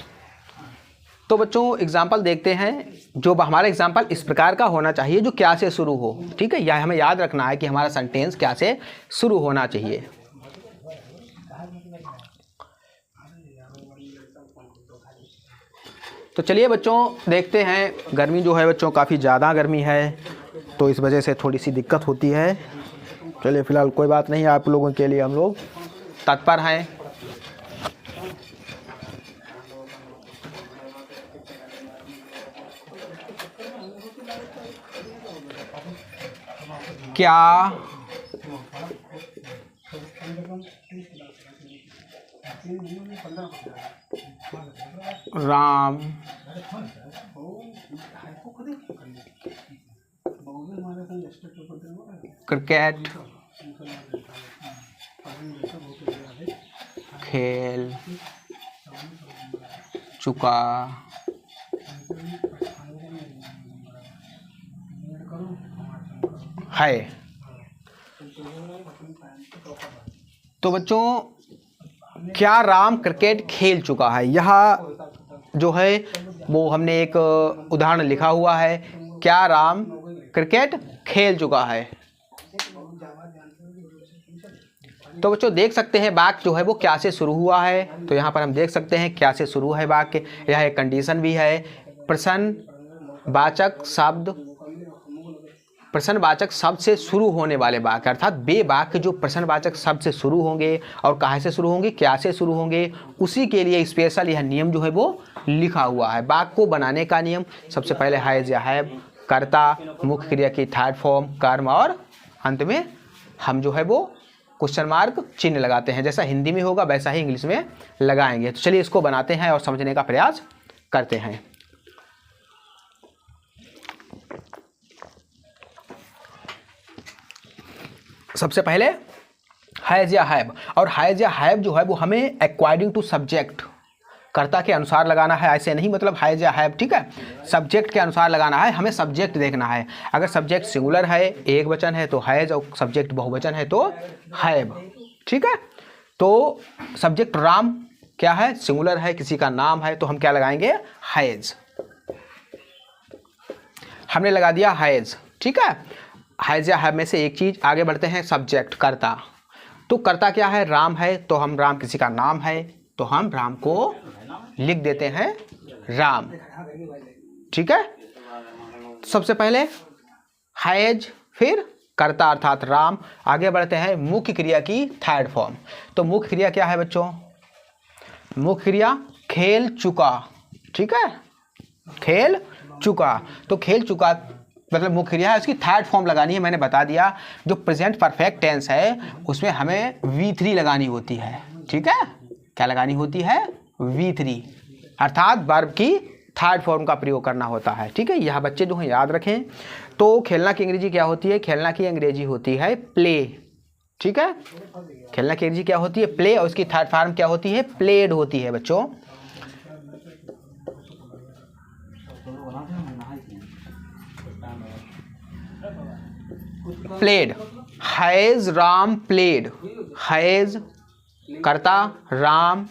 तो बच्चों एग्जाम्पल देखते हैं। जो हमारा एग्जाम्पल इस प्रकार का होना चाहिए जो क्या से शुरू हो। ठीक है, यह हमें याद रखना है कि हमारा सेंटेंस क्या से शुरू होना चाहिए। तो चलिए बच्चों देखते हैं, गर्मी जो है बच्चों काफ़ी ज़्यादा गर्मी है, तो इस वजह से थोड़ी सी दिक्कत होती है। चलिए फ़िलहाल कोई बात नहीं, आप लोगों के लिए हम लोग तत्पर हैं। क्या राम क्रिकेट खेल चुका है। तो बच्चों क्या राम क्रिकेट खेल चुका है, यह जो है वो हमने एक उदाहरण लिखा हुआ है। क्या राम क्रिकेट खेल चुका है। तो बच्चों देख सकते हैं वाक्य जो है वो क्या से शुरू हुआ है। तो यहाँ पर हम देख सकते हैं क्या से शुरू है वाक्य। यह एक कंडीशन भी है। प्रश्नवाचक शब्द से शुरू होने वाले वाक्य, अर्थात वे वाक्य जो प्रश्नवाचक शब्द से शुरू होंगे और कहाँ से शुरू होंगे, क्या से शुरू होंगे, उसी के लिए स्पेशल यह नियम जो है वो लिखा हुआ है। वाक्य को बनाने का नियम, सबसे पहले हैज या हैव, कर्ता, मुख्य क्रिया की थर्ड फॉर्म, कर्म और अंत में हम जो है वो क्वेश्चन मार्क चिन्ह लगाते हैं। जैसा हिंदी में होगा वैसा ही इंग्लिश में लगाएंगे। तो चलिए इसको बनाते हैं और समझने का प्रयास करते हैं। सबसे पहले हैज या हैव, और हैज या हैव जो है वो हमें अकॉर्डिंग टू सब्जेक्ट, कर्ता के अनुसार लगाना है। ऐसे नहीं मतलब हैज या हैव, ठीक है, सब्जेक्ट के अनुसार लगाना है। हमें सब्जेक्ट देखना है। अगर सब्जेक्ट सिंगुलर है, एक वचन है तो हैज, और सब्जेक्ट बहुवचन है तो हैव। ठीक है, तो सब्जेक्ट राम क्या है, सिंगुलर है, किसी का नाम है, तो हम क्या लगाएंगे, हैज। हमने लगा दिया हैज। ठीक है, हैज या हैव में से एक चीज। आगे बढ़ते हैं, सब्जेक्ट कर्ता। तो कर्ता क्या है, राम है, तो हम राम किसी का नाम है तो हम राम को लिख देते हैं राम। ठीक है, सबसे पहले हैज, फिर कर्ता अर्थात राम। आगे बढ़ते हैं, मुख्य क्रिया की थर्ड फॉर्म। तो मुख्य क्रिया क्या है बच्चों, मुख्य क्रिया खेल चुका। ठीक है, खेल चुका, तो खेल चुका मतलब मुख्य क्रिया है, उसकी थर्ड फॉर्म लगानी है। मैंने बता दिया जो प्रेजेंट परफेक्ट टेंस है उसमें हमें V3 लगानी होती है। ठीक है, क्या लगानी होती है, V3, अर्थात वर्ब की थर्ड फॉर्म का प्रयोग करना होता है। ठीक है, यह बच्चे जो हैं याद रखें। तो खेलना की अंग्रेजी क्या होती है, खेलना की अंग्रेजी होती है प्ले। ठीक है, खेलना की अंग्रेजी क्या होती है, प्ले, और उसकी थर्ड फॉर्म क्या होती है, प्लेड होती है बच्चों। Played, has Ram played, has कर्ता, राम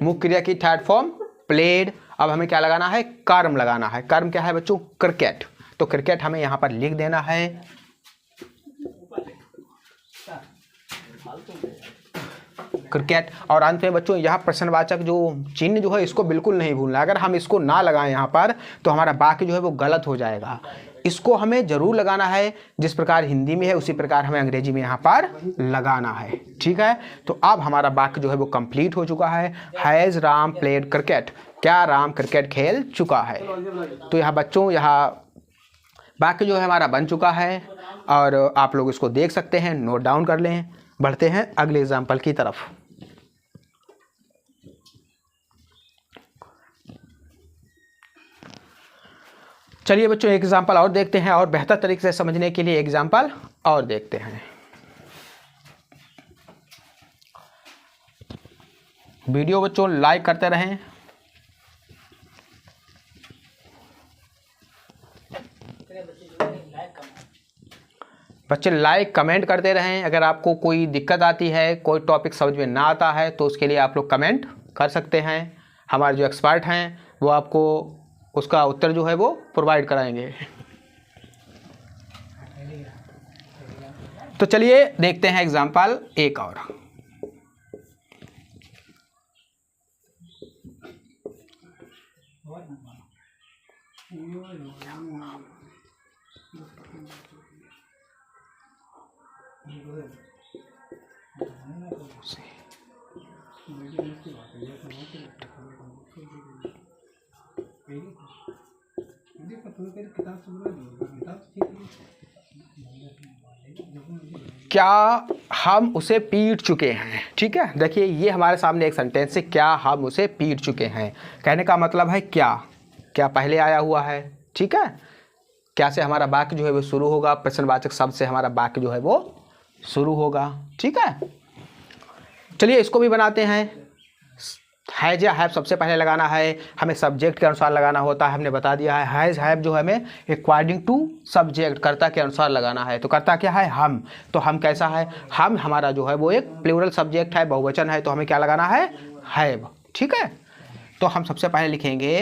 मुख्य क्रिया की थर्ड फॉर्म प्लेड। अब हमें क्या लगाना है, कर्म लगाना है। कर्म क्या है बच्चों, क्रिकेट। तो क्रिकेट हमें यहां पर लिख देना है, क्रिकेट। और अंत में बच्चों यहाँ प्रश्नवाचक जो चिन्ह जो है इसको बिल्कुल नहीं भूलना। अगर हम इसको ना लगाएं यहाँ पर तो हमारा वाक्य जो है वो गलत हो जाएगा। इसको हमें जरूर लगाना है, जिस प्रकार हिंदी में है उसी प्रकार हमें अंग्रेजी में यहाँ पर लगाना है। ठीक है, तो अब हमारा वाक्य जो है वो कंप्लीट हो चुका है। हैज़ राम प्लेड क्रिकेट, क्या राम क्रिकेट खेल चुका है। तो यहाँ बच्चों यहाँ वाक्य जो है हमारा बन चुका है और आप लोग इसको देख सकते हैं, नोट डाउन कर लें। बढ़ते हैं अगले एग्जाम्पल की तरफ। चलिए बच्चों एक एग्जाम्पल और देखते हैं और बेहतर तरीके से समझने के लिए एग्जाम्पल और देखते हैं। वीडियो बच्चों लाइक करते रहें। बच्चे लाइक कमेंट करते रहें। अगर आपको कोई दिक्कत आती है, कोई टॉपिक समझ में ना आता है तो उसके लिए आप लोग कमेंट कर सकते हैं। हमारे जो एक्सपर्ट हैं वो आपको उसका उत्तर जो है वो प्रोवाइड कराएंगे। तो चलिए देखते हैं एग्जाम्पल एक और। क्या हम उसे पीट चुके हैं। ठीक है, देखिए ये हमारे सामने एक सेंटेंस है, क्या हम उसे पीट चुके हैं। कहने का मतलब है क्या, क्या पहले आया हुआ है। ठीक है, क्या से हमारा वाक्य जो है वो शुरू होगा, प्रश्नवाचक शब्द से हमारा वाक्य जो है वो शुरू होगा। ठीक है, चलिए इसको भी बनाते हैं। हैज या हैव सबसे पहले लगाना है, हमें सब्जेक्ट के अनुसार लगाना होता है, हमने बता दिया है। हैज हैव जो हमें अकॉर्डिंग टू सब्जेक्ट कर्ता के अनुसार लगाना है। तो कर्ता क्या है, हम। तो हम कैसा है, हम हमारा जो है वो एक प्लूरल सब्जेक्ट है, बहुवचन है, तो हमें क्या लगाना है, हैव। ठीक है, तो हम सबसे पहले लिखेंगे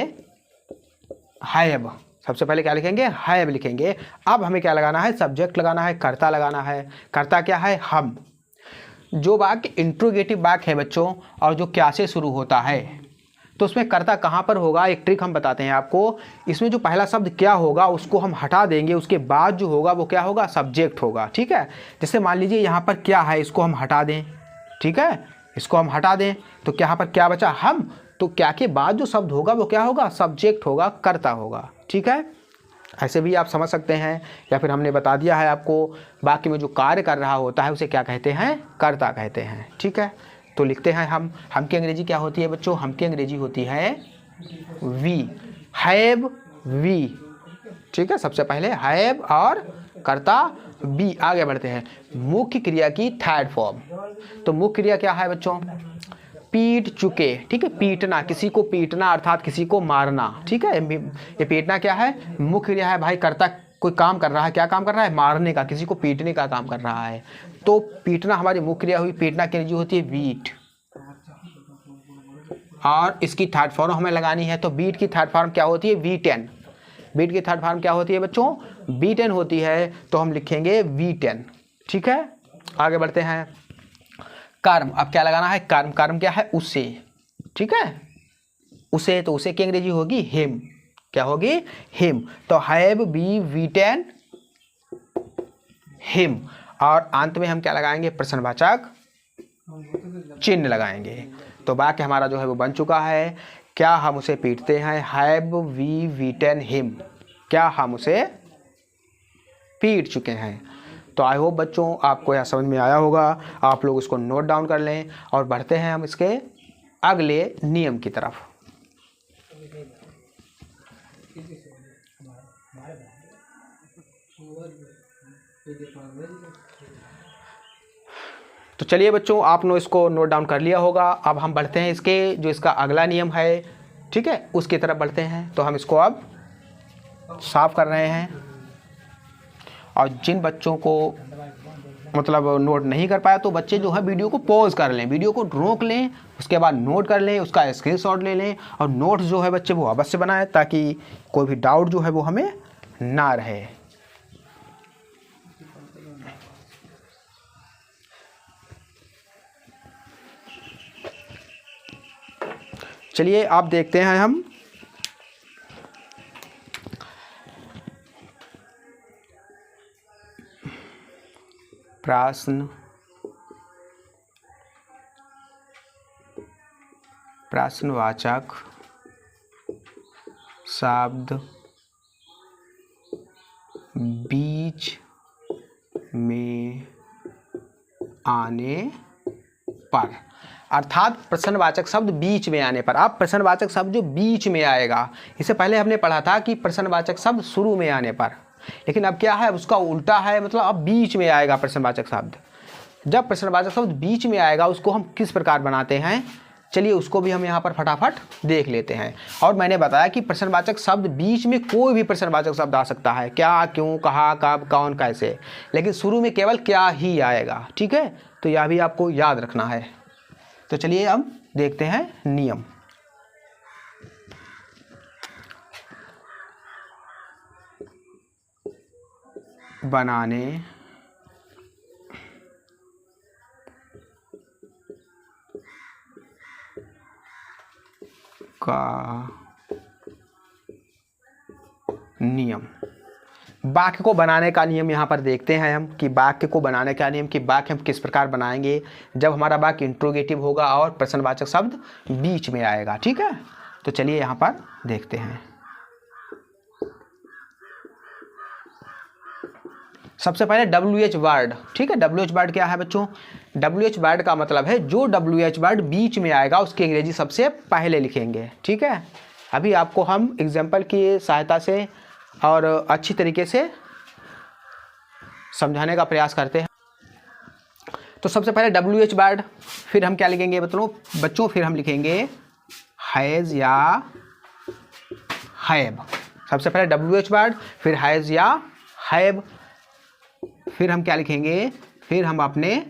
हैव। सबसे पहले क्या लिखेंगे, हैव लिखेंगे। अब हमें क्या लगाना है, सब्जेक्ट लगाना है, कर्ता लगाना है। कर्ता क्या है, हम। जो वाक्य इंट्रोगेटिव वाक्य है बच्चों और जो क्या से शुरू होता है तो उसमें कर्ता कहाँ पर होगा, एक ट्रिक हम बताते हैं आपको। इसमें जो पहला शब्द क्या होगा उसको हम हटा देंगे, उसके बाद जो होगा वो क्या होगा, सब्जेक्ट होगा। ठीक है, जैसे मान लीजिए यहाँ पर क्या है, इसको हम हटा दें। ठीक है, इसको हम हटा दें तो यहाँ पर क्या बचा, हम। तो क्या के बाद जो शब्द होगा वो क्या होगा, सब्जेक्ट होगा, कर्ता होगा। ठीक है, ऐसे भी आप समझ सकते हैं। या फिर हमने बता दिया है आपको, वाक्य में जो कार्य कर रहा होता है उसे क्या कहते हैं, कर्ता कहते हैं। ठीक है, तो लिखते हैं हम की अंग्रेजी क्या होती है बच्चों, हम की अंग्रेजी होती है वी, हैव वी। ठीक है, सबसे पहले हैव और कर्ता बी। आगे बढ़ते हैं, मुख्य क्रिया की थर्ड फॉर्म। तो मुख्य क्रिया क्या है बच्चों, पीट चुके। ठीक है, पीटना, किसी को पीटना अर्थात किसी को मारना। ठीक है, ये पीटना क्या है, मुख्य क्रिया है भाई। कर्ता कोई काम कर रहा है, क्या काम कर रहा है, मारने का, किसी को पीटने का काम कर रहा है। तो पीटना हमारी मुख्य क्रिया हुई, पीटना की जो होती है बीट, और इसकी थर्ड फॉर्म हमें लगानी है। तो बीट की थर्ड फॉर्म क्या होती है, V10। बीट की थर्ड फॉर्म क्या होती है बच्चों, V10 होती है। तो हम लिखेंगे V10। ठीक है, आगे बढ़ते हैं। कर्म, अब क्या लगाना है, कर्म। कर्म क्या है, उसे। ठीक है, उसे, तो उसे की अंग्रेजी होगी हिम। क्या होगी, हिम। तो हैव बी V10 हिम। और अंत में हम क्या लगाएंगे, प्रश्नवाचक चिन्ह लगाएंगे। तो वाक्य हमारा जो है वो बन चुका है, क्या हम उसे पीटते हैं, हैव वी V10 हिम। क्या हम उसे पीट चुके हैं। तो आई होप बच्चों आपको यह समझ में आया होगा। आप लोग इसको नोट डाउन कर लें और बढ़ते हैं हम इसके अगले नियम की तरफ। तो चलिए बच्चों, आपने इसको नोट डाउन कर लिया होगा। अब हम बढ़ते हैं इसके जो इसका अगला नियम है, ठीक है, उसकी तरफ बढ़ते हैं। तो हम इसको अब साफ कर रहे हैं और जिन बच्चों को मतलब नोट नहीं कर पाया तो बच्चे जो है वीडियो को पॉज कर लें, वीडियो को रोक लें, उसके बाद नोट कर लें, उसका स्क्रीनशॉट ले लें और नोट्स जो है बच्चे वो अवश्य बनाएं ताकि कोई भी डाउट जो है वो हमें ना रहे। चलिए आप देखते हैं हम प्रश्नवाचक शब्द बीच में आने पर, अर्थात प्रश्नवाचक शब्द बीच में आने पर। अब प्रश्नवाचक शब्द जो बीच में आएगा, इससे पहले हमने पढ़ा था कि प्रश्नवाचक शब्द शुरू में आने पर, लेकिन अब क्या है, उसका उल्टा है, मतलब अब बीच में आएगा प्रश्नवाचक शब्द। जब प्रश्नवाचक शब्द बीच में आएगा उसको हम किस प्रकार बनाते हैं, चलिए उसको भी हम यहाँ पर फटाफट देख लेते हैं। और मैंने बताया कि प्रश्नवाचक शब्द बीच में कोई भी प्रश्नवाचक शब्द आ सकता है, क्या, क्यों, कहाँ, कब, कौन, कैसे, लेकिन शुरू में केवल क्या ही आएगा। ठीक है, तो यह भी आपको याद रखना है। तो चलिए हम देखते हैं नियम। बनाने का नियम, वाक्य को बनाने का नियम यहाँ पर देखते हैं हम कि वाक्य को बनाने का नियम, कि वाक्य हम किस प्रकार बनाएंगे जब हमारा वाक्य इंट्रोगेटिव होगा और प्रश्नवाचक शब्द बीच में आएगा। ठीक है, तो चलिए यहाँ पर देखते हैं। सबसे पहले WH वर्ड। ठीक है, WH वर्ड क्या है बच्चों, WH वर्ड का मतलब है जो WH वर्ड बीच में आएगा उसकी अंग्रेजी सबसे पहले लिखेंगे। ठीक है, अभी आपको हम एग्जाम्पल की सहायता से और अच्छी तरीके से समझाने का प्रयास करते हैं। तो सबसे पहले WH वर्ड, फिर हम क्या लिखेंगे बच्चों, फिर हम लिखेंगे हैज़ या हैव। सबसे पहले WH वर्ड, फिर हैज़ या हैव, फिर हम क्या लिखेंगे, फिर हम अपने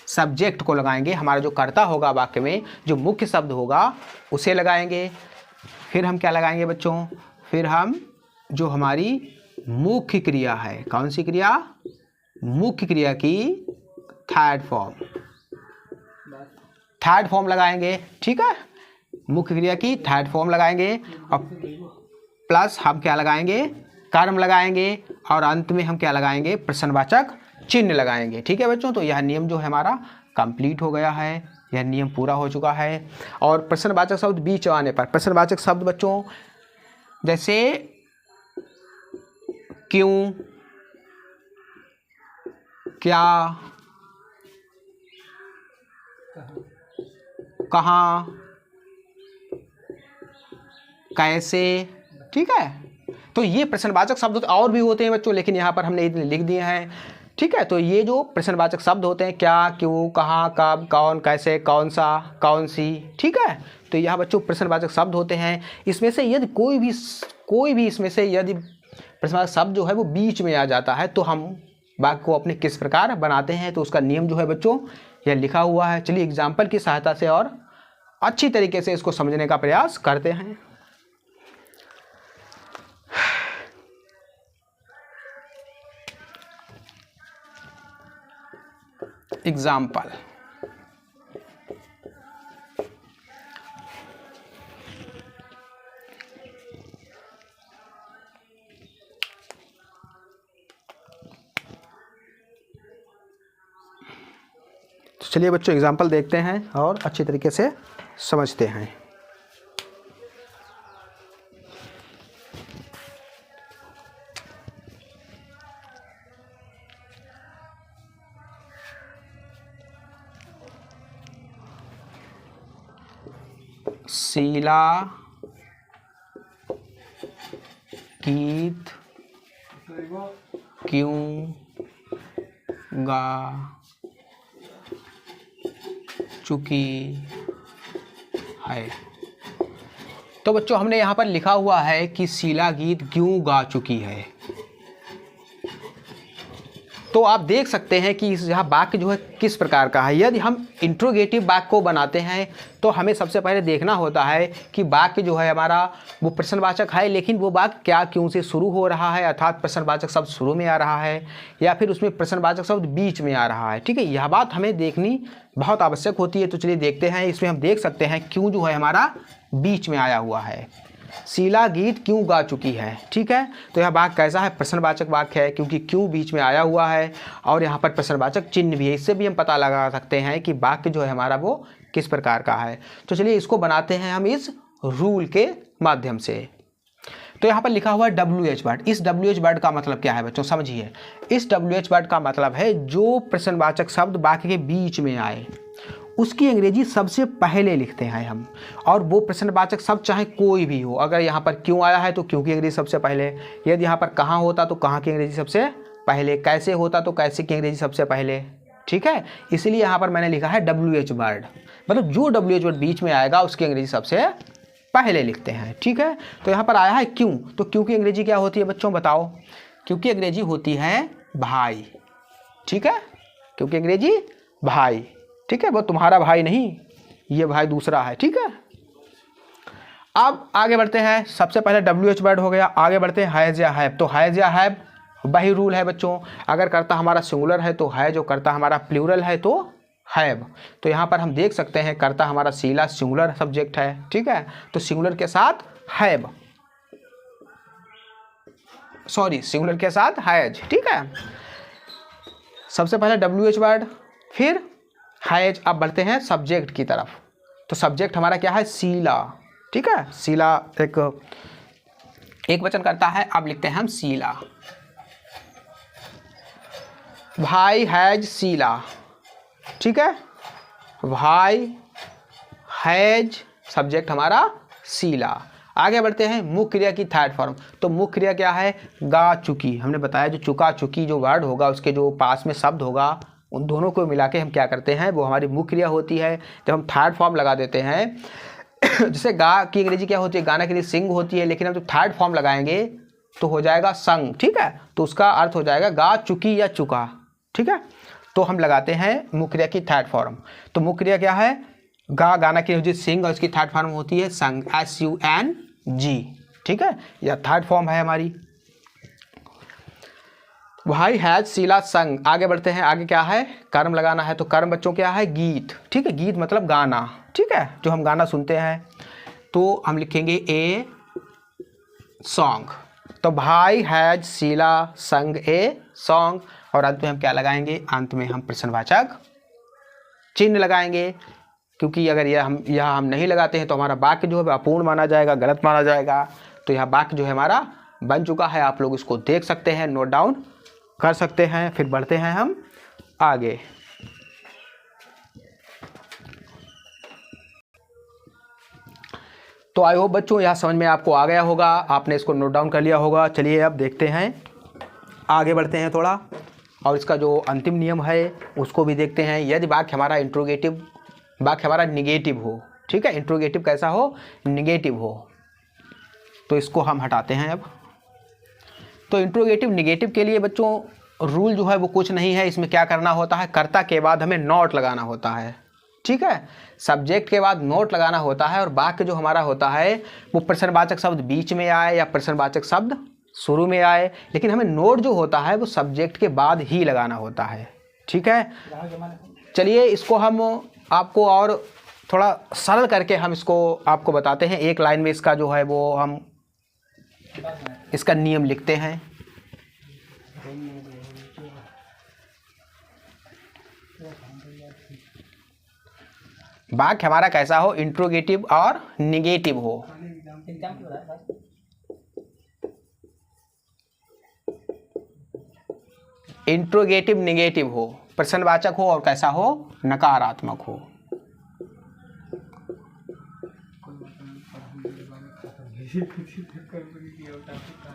सब्जेक्ट को लगाएंगे, हमारा जो कर्ता होगा वाक्य में, जो मुख्य शब्द होगा उसे लगाएंगे। फिर हम क्या लगाएंगे बच्चों, फिर हम जो हमारी मुख्य क्रिया है, कौन सी क्रिया, मुख्य क्रिया की थर्ड फॉर्म लगाएंगे। ठीक है, मुख्य क्रिया की थर्ड फॉर्म लगाएंगे और प्लस हम क्या लगाएंगे, कर्म लगाएंगे और अंत में हम क्या लगाएंगे, प्रश्नवाचक चिन्ह लगाएंगे। ठीक है बच्चों, तो यह नियम जो है हमारा कंप्लीट हो गया है, यह नियम पूरा हो चुका है। और प्रश्नवाचक शब्द बीच आने पर, प्रश्नवाचक शब्द बच्चों जैसे क्यों, क्या, कहाँ, कैसे। ठीक है, तो ये प्रश्नवाचक शब्द और भी होते हैं बच्चों, लेकिन यहाँ पर हमने इतने लिख दिए हैं। ठीक है, तो ये जो प्रश्नवाचक शब्द होते हैं, क्या, क्यों, कहाँ, कब, कौन, कैसे, कौन सा, कौन सी। ठीक है, तो यह बच्चों प्रश्नवाचक शब्द होते हैं। इसमें से यदि कोई भी इसमें से यदि प्रश्नवाचक शब्द जो है वो बीच में आ जाता है तो हम वाक्य को अपने किस प्रकार बनाते हैं, तो उसका नियम जो है बच्चों यह लिखा हुआ है। चलिए एग्जाम्पल की सहायता से और अच्छी तरीके से इसको समझने का प्रयास करते हैं। एग्जाम्पल, तो चलिए बच्चों एग्जाम्पल देखते हैं और अच्छी तरीके से समझते हैं। शीला गीत क्यों गा चुकी है। तो बच्चों हमने यहाँ पर लिखा हुआ है कि शीला गीत क्यों गा चुकी है। तो आप देख सकते हैं कि यह वाक्य जो है किस प्रकार का है। यदि हम इंट्रोगेटिव वाक्य को बनाते हैं तो हमें सबसे पहले देखना होता है कि वाक्य जो है हमारा वो प्रश्नवाचक है, लेकिन वो वाक्य क्या क्यों से शुरू हो रहा है, अर्थात प्रश्नवाचक शब्द शुरू में आ रहा है या फिर उसमें प्रश्नवाचक शब्द बीच में आ रहा है। ठीक है, यह बात हमें देखनी बहुत आवश्यक होती है। तो चलिए देखते हैं, इसमें हम देख सकते हैं क्यों जो है हमारा बीच में आया हुआ है। शीला गीत क्यों गा चुकी है। ठीक है, तो यह वाक्य कैसा है, प्रश्नवाचक वाक्य है, क्योंकि क्यों बीच में आया हुआ है और यहाँ पर प्रश्नवाचक चिन्ह भी है। इससे भी हम पता लगा सकते हैं कि वाक्य जो है हमारा वो किस प्रकार का है। तो चलिए इसको बनाते हैं हम इस रूल के माध्यम से। तो यहाँ पर लिखा हुआ है WH वर्ड। इस WH वर्ड का मतलब क्या है बच्चों, समझिए। इस WH वर्ड का मतलब है जो प्रश्नवाचक शब्द वाक्य के बीच में आए उसकी अंग्रेजी सबसे पहले लिखते हैं हम। और वो प्रश्नवाचक शब्द चाहे कोई भी हो, अगर यहाँ पर क्यों आया है तो क्यों की अंग्रेजी सबसे पहले, यदि यहाँ पर कहाँ होता तो कहाँ की अंग्रेजी सबसे पहले, कैसे होता तो कैसे की अंग्रेजी सबसे पहले। ठीक है, इसलिए यहाँ पर मैंने लिखा है WH वर्ड, मतलब जो WH वर्ड बीच में आएगा उसकी अंग्रेजी सबसे पहले लिखते हैं। ठीक है, तो यहाँ पर आया है क्यों, तो क्यों की अंग्रेजी क्या होती है बच्चों बताओ। क्यों की अंग्रेजी होती है भाई। ठीक है, क्यों की अंग्रेजी भाई। ठीक है, वो तुम्हारा भाई नहीं, ये भाई दूसरा है। ठीक है, अब आगे बढ़ते हैं। सबसे पहले WH वर्ड हो गया, आगे बढ़ते हैं हैज या हैव। तो हैज या हैव वही रूल है बच्चों, अगर कर्ता हमारा सिंगुलर है तो है, जो कर्ता हमारा प्लूरल है तो हैव। तो यहाँ पर हम देख सकते हैं कर्ता हमारा शीला सिंगुलर सब्जेक्ट है। ठीक है, तो सिंगुलर के साथ हैव, सॉरी सिंगुलर के साथ हैज। ठीक है, सबसे पहले WH वर्ड, फिर हैज। अब बढ़ते हैं सब्जेक्ट की तरफ। तो सब्जेक्ट हमारा क्या है, शीला। ठीक है, शीला एक वचन करता है, अब लिखते हैं हम शीला। भाई हैज शीला। ठीक है, भाई हैज सब्जेक्ट हमारा शीला। आगे बढ़ते हैं मुख्य क्रिया की थर्ड फॉर्म। तो मुख्य क्रिया क्या है, गा चुकी। हमने बताया जो चुका चुकी जो वर्ड होगा उसके जो पास में शब्द होगा उन दोनों को मिला के हम क्या करते हैं, वो हमारी मुख्य क्रिया होती है। जब हम थर्ड फॉर्म लगा देते हैं जैसे गा की अंग्रेजी क्या होती है, गाना के लिए सिंग होती है, लेकिन हम जब थर्ड फॉर्म लगाएंगे तो हो जाएगा संग। ठीक है, तो उसका अर्थ हो जाएगा गा चुकी या चुका। ठीक है, तो हम लगाते हैं मुख्य क्रिया की थर्ड फॉर्म। तो मुख्य क्रिया क्या है, गा गाना की होती है सिंग और इसकी थर्ड फॉर्म होती है संग, SUNG। ठीक है, यह थर्ड फॉर्म है हमारी। भाई हैज शीला संग। आगे बढ़ते हैं, आगे क्या है, कर्म लगाना है। तो कर्म बच्चों क्या है, गीत। ठीक है, गीत मतलब गाना। ठीक है, जो हम गाना सुनते हैं तो हम लिखेंगे ए सॉन्ग। तो भाई हैज शीला संग ए सॉन्ग, और अंत में हम क्या लगाएंगे, अंत में हम प्रश्नवाचक चिन्ह लगाएंगे, क्योंकि अगर यह हम नहीं लगाते हैं तो हमारा वाक्य जो है अपूर्ण माना जाएगा, गलत माना जाएगा। तो यह वाक्य जो है हमारा बन चुका है, आप लोग इसको देख सकते हैं, नोट डाउन कर सकते हैं। फिर बढ़ते हैं हम आगे। तो आई होप बच्चों यह समझ में आपको आ गया होगा, आपने इसको नोट डाउन कर लिया होगा। चलिए अब देखते हैं, आगे बढ़ते हैं थोड़ा, और इसका जो अंतिम नियम है उसको भी देखते हैं। यदि वाक्य हमारा इंट्रोगेटिव, वाक्य हमारा निगेटिव हो। ठीक है, इंट्रोगेटिव कैसा हो, निगेटिव हो, तो इसको हम हटाते हैं अब। तो इंट्रोगेटिव निगेटिव के लिए बच्चों रूल जो है वो कुछ नहीं है। इसमें क्या करना होता है, कर्ता के बाद हमें नॉट लगाना होता है। ठीक है, सब्जेक्ट के बाद नोट लगाना होता है, और वाक्य जो हमारा होता है वो प्रश्नवाचक शब्द बीच में आए या प्रश्नवाचक शब्द शुरू में आए, लेकिन हमें नोट जो होता है वो सब्जेक्ट के बाद ही लगाना होता है। ठीक है, चलिए इसको हम आपको और थोड़ा सरल करके हम इसको आपको बताते हैं। एक लाइन में इसका जो है वो हम इसका नियम लिखते हैं। वाक्य हमारा कैसा हो, इंट्रोगेटिव और निगेटिव हो। इंट्रोगेटिव निगेटिव हो, प्रश्नवाचक हो, और कैसा हो, नकारात्मक हो।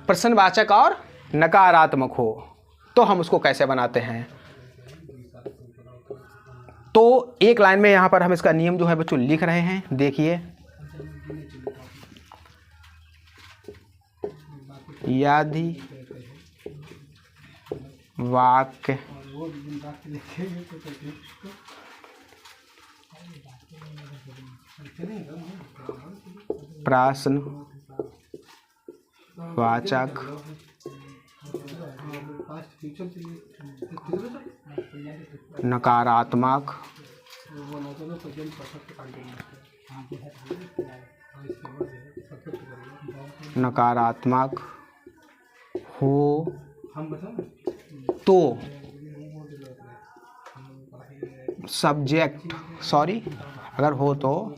प्रश्नवाचक और नकारात्मक हो तो हम उसको कैसे बनाते हैं। तो एक लाइन में यहाँ पर हम इसका नियम जो है बच्चों लिख रहे हैं, देखिए। यदि वाक्य प्रश्नवाचक नकारात्मक हो तो सब्जेक्ट अगर हो तो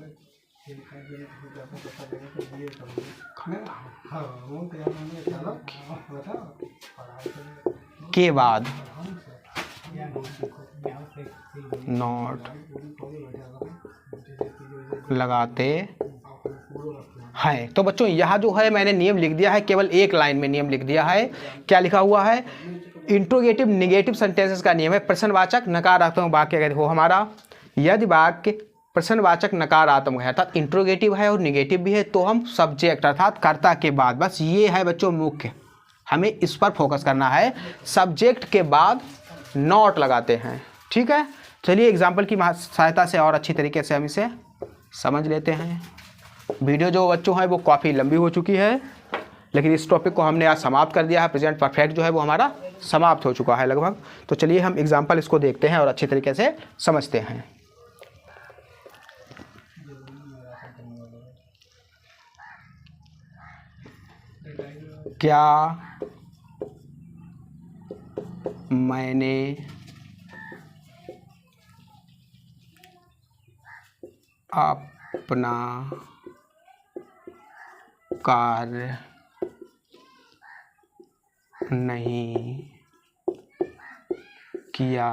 के बाद नॉट लगाते हैं। तो बच्चों यहाँ जो है मैंने नियम लिख दिया है, केवल एक लाइन में नियम लिख दिया है। क्या लिखा हुआ है? इंट्रोगेटिव निगेटिव सेंटेंसेस का नियम है, प्रश्नवाचक नकारात्मक वाक्य अगर हो हमारा, यदि वाक्य प्रश्नवाचक नकारात्मक है अर्थात इंट्रोगेटिव है और निगेटिव भी है, तो हम सब्जेक्ट अर्थात कर्ता के बाद, बस ये है बच्चों मुख्य, हमें इस पर फोकस करना है, सब्जेक्ट के बाद नॉट लगाते हैं। ठीक है, चलिए एग्जाम्पल की सहायता से और अच्छी तरीके से हम इसे समझ लेते हैं। वीडियो जो बच्चों है वो काफ़ी लंबी हो चुकी है, लेकिन इस टॉपिक को हमने आज समाप्त कर दिया है। प्रेजेंट परफेक्ट जो है वो हमारा समाप्त हो चुका है लगभग। तो चलिए हम एग्जाम्पल इसको देखते हैं और अच्छी तरीके से समझते हैं। क्या मैंने अपना कार्य नहीं किया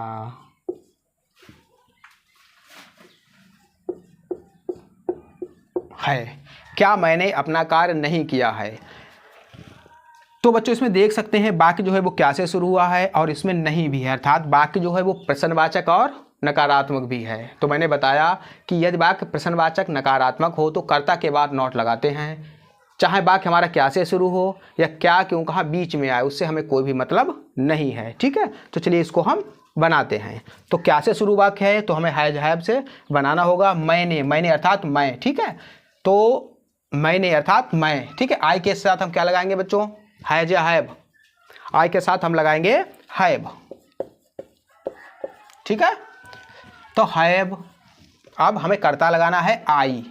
है? क्या मैंने अपना कार्य नहीं किया है? तो बच्चों इसमें देख सकते हैं वाक्य जो है वो क्या से शुरू हुआ है और इसमें नहीं भी है, अर्थात वाक्य जो है वो प्रश्नवाचक और नकारात्मक भी है। तो मैंने बताया कि यदि वाक्य प्रश्नवाचक नकारात्मक हो तो कर्ता के बाद नॉट लगाते हैं, चाहे वाक्य हमारा क्या से शुरू हो या क्या क्यों कहा बीच में आए, उससे हमें कोई भी मतलब नहीं है। ठीक है, तो चलिए इसको हम बनाते हैं। तो क्या से शुरू वाक्य है तो हमें हैज हैव से बनाना होगा। मैंने अर्थात मैं। ठीक है, तो मैंने अर्थात मैं। ठीक है, आई के साथ हम क्या लगाएंगे बच्चों? हैज या हैव। आई के साथ हम लगाएंगे हैव। ठीक है, तो हैव। अब हमें कर्ता लगाना है आई,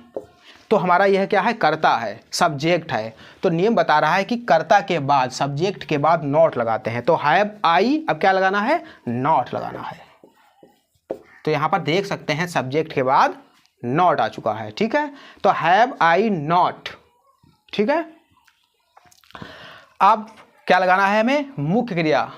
तो हमारा यह क्या है? कर्ता है, सब्जेक्ट है। तो नियम बता रहा है कि कर्ता के बाद सब्जेक्ट के बाद नॉट लगाते हैं। तो हैव आई, अब क्या लगाना है? नॉट लगाना है। तो यहां पर देख सकते हैं सब्जेक्ट के बाद नॉट आ चुका है। ठीक है, तो हैव आई नॉट। ठीक है, अब क्या लगाना है हमें? मुख्य क्रिया।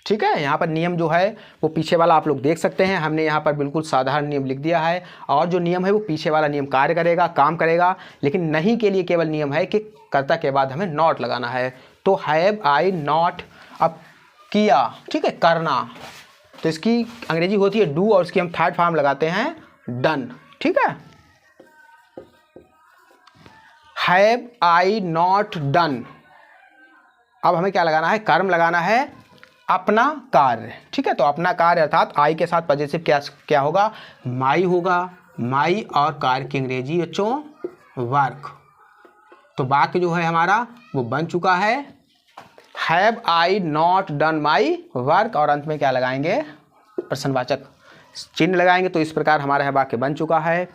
ठीक है, यहाँ पर नियम जो है वो पीछे वाला आप लोग देख सकते हैं, हमने यहाँ पर बिल्कुल साधारण नियम लिख दिया है। और जो नियम है वो पीछे वाला नियम कार्य करेगा, काम करेगा, लेकिन नहीं के लिए केवल नियम है कि कर्ता के बाद हमें नॉट लगाना है। तो हैव आई नॉट। अब किया, ठीक है, करना, तो इसकी अंग्रेजी होती है डू और इसकी हम थर्ड फॉर्म लगाते हैं डन। ठीक है, हैव आई नॉट डन। अब हमें क्या लगाना है? कर्म लगाना है, अपना कार्य। ठीक है, तो अपना कार्य अर्थात आई के साथ पॉजिटिव क्या होगा? माई होगा। माई और कार्य की अंग्रेजी बच्चों वर्क। तो वाक्य जो है हमारा वो बन चुका है, have I not done my work, और अंत में क्या लगाएंगे? प्रश्नवाचक चिन्ह लगाएंगे। तो इस प्रकार हमारा वाक्य बन चुका है।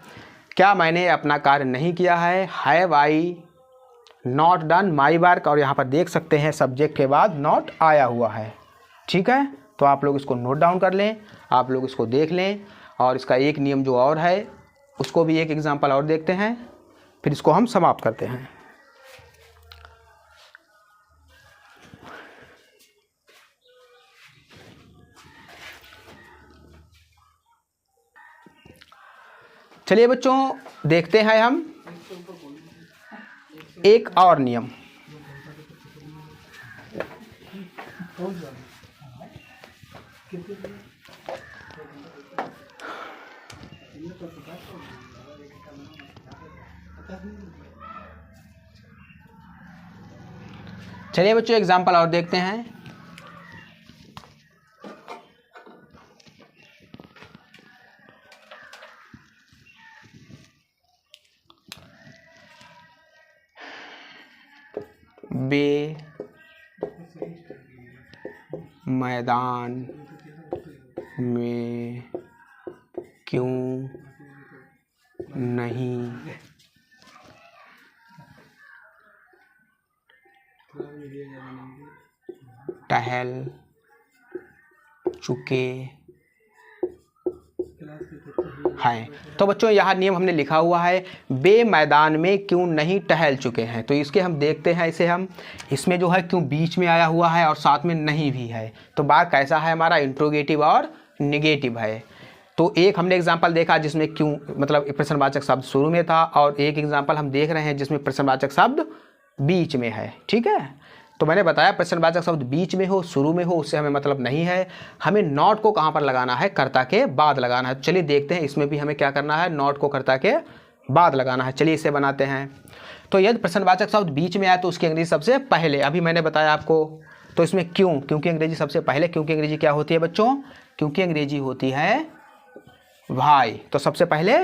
क्या मैंने अपना कार्य नहीं किया है? Have I not done my work, और यहाँ पर देख सकते हैं सब्जेक्ट के बाद नॉट आया हुआ है। ठीक है, तो आप लोग इसको नोट डाउन कर लें, आप लोग इसको देख लें, और इसका एक नियम जो और है उसको भी एक एग्जांपल और देखते हैं, फिर इसको हम समाप्त करते हैं। चलिए बच्चों देखते हैं हम एक और नियम। चलिए बच्चों एग्जाम्पल और देखते हैं। बे मैदान में क्यों नहीं टहल चुके हैं। तो बच्चों यहाँ नियम हमने लिखा हुआ है, बे मैदान में क्यों नहीं टहल चुके हैं। तो इसके हम देखते हैं, इसे हम इसमें जो है क्यों बीच में आया हुआ है और साथ में नहीं भी है। तो बात कैसा है, हमारा इंट्रोगेटिव और निगेटिव है। तो एक हमने एग्जाम्पल देखा जिसमें क्यों मतलब प्रश्नवाचक शब्द शुरू में था, और एक एग्जाम्पल हम देख रहे हैं जिसमें प्रश्नवाचक शब्द बीच में है। ठीक है, तो मैंने बताया प्रश्नवाचक शब्द बीच में हो शुरू में हो उससे हमें मतलब नहीं है। हमें नॉट को कहाँ पर लगाना है, कर्ता के बाद लगाना है। चलिए देखते हैं इसमें भी हमें क्या करना है, नॉट को कर्ता के बाद लगाना है। चलिए इसे बनाते हैं। तो यदि प्रश्नवाचक शब्द बीच में आए तो उसकी अंग्रेजी सबसे पहले, अभी मैंने बताया आपको। तो इसमें क्यों, क्योंकि अंग्रेजी सबसे पहले, क्योंकि अंग्रेजी क्या होती है बच्चों, क्योंकि अंग्रेजी होती है भाई। तो सबसे पहले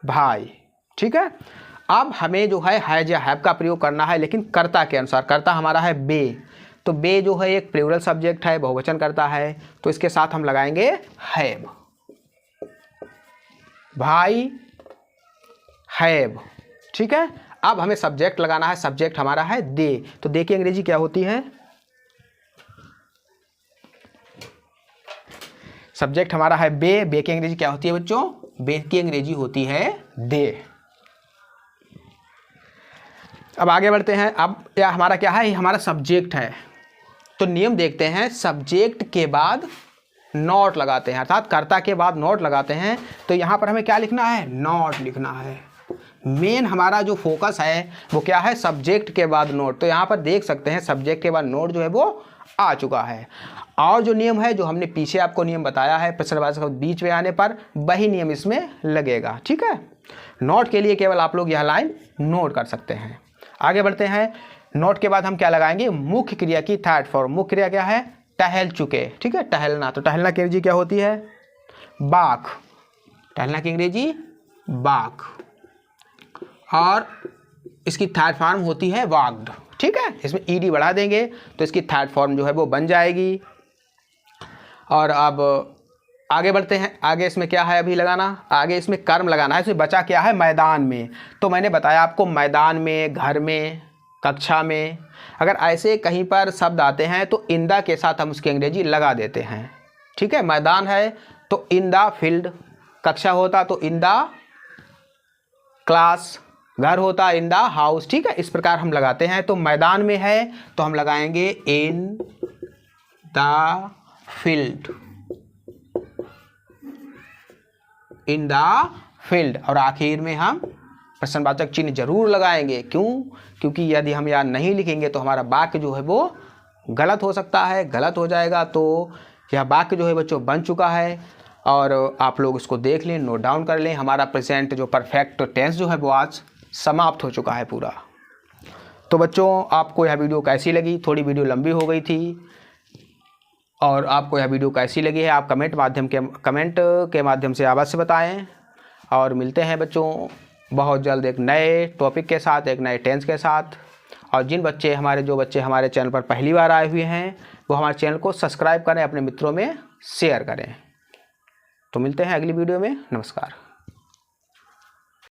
भाई। ठीक है, अब हमें जो है हैज या हैव का प्रयोग करना है, लेकिन कर्ता के अनुसार। कर्ता हमारा है बे, तो बे जो है एक प्लूरल सब्जेक्ट है, बहुवचन करता है, तो इसके साथ हम लगाएंगे हैव। भाई हैव। ठीक है, अब हमें सब्जेक्ट लगाना है, सब्जेक्ट हमारा है दे। तो दे की अंग्रेजी क्या होती है, सब्जेक्ट हमारा है बे, बे की अंग्रेजी क्या होती है बच्चों, बे की अंग्रेजी होती है दे। अब आगे बढ़ते हैं। अब या हमारा क्या है, हमारा सब्जेक्ट है। तो नियम देखते हैं, सब्जेक्ट के बाद नॉट लगाते हैं, अर्थात कर्ता के बाद नॉट लगाते हैं। तो यहाँ पर हमें क्या लिखना है, नॉट लिखना है। मेन हमारा जो फोकस है वो क्या है, सब्जेक्ट के बाद नोट। तो यहाँ पर देख सकते हैं सब्जेक्ट के बाद नोट जो है वो आ चुका है। और जो नियम है, जो हमने पीछे आपको नियम बताया है प्रश्नवाचक शब्द बीच में आने पर, वही नियम इसमें लगेगा। ठीक है, नोट के लिए केवल आप लोग यह लाइन नोट कर सकते हैं। आगे बढ़ते हैं। नोट के बाद हम क्या लगाएंगे, मुख्य क्रिया की थर्ड फॉर्म। मुख्य क्रिया क्या है, टहल चुके। ठीक है, टहलना। तो टहलना की अंग्रेजी क्या होती है, वॉक। टहलना की अंग्रेजी वॉक, और इसकी थर्ड फॉर्म होती है वॉक्ड। ठीक है, इसमें ईडी बढ़ा देंगे तो इसकी थर्ड फॉर्म जो है वो बन जाएगी। और अब आगे बढ़ते हैं। आगे इसमें क्या है अभी लगाना, आगे इसमें कर्म लगाना है। इसमें बचा क्या है, मैदान में। तो मैंने बताया आपको, मैदान में, घर में, कक्षा में, अगर ऐसे कहीं पर शब्द आते हैं तो इन द के साथ हम उसकी अंग्रेजी लगा देते हैं। ठीक है, मैदान है तो इन द फील्ड, कक्षा होता तो इन द क्लास, घर होता इन द हाउस। ठीक है, इस प्रकार हम लगाते हैं। तो मैदान में है तो हम लगाएंगे in the field, in the field. और आखिर में हम प्रश्नवाचक चिन्ह जरूर लगाएंगे। क्यों, क्योंकि यदि हम यहाँ नहीं लिखेंगे तो हमारा वाक्य जो है वो गलत हो सकता है, गलत हो जाएगा। तो यह वाक्य जो है बच्चों बन चुका है, और आप लोग इसको देख लें, नोट डाउन कर लें। हमारा प्रेजेंट जो परफेक्ट टेंस जो है वो आज समाप्त हो चुका है पूरा। तो बच्चों आपको यह वीडियो कैसी लगी, थोड़ी वीडियो लंबी हो गई थी, और आपको यह वीडियो कैसी लगी है आप कमेंट के माध्यम से अवश्य बताएं। और मिलते हैं बच्चों बहुत जल्द एक नए टॉपिक के साथ, एक नए टेंस के साथ। और जो बच्चे हमारे चैनल पर पहली बार आए हुए हैं वो हमारे चैनल को सब्सक्राइब करें, अपने मित्रों में शेयर करें। तो मिलते हैं अगली वीडियो में। नमस्कार।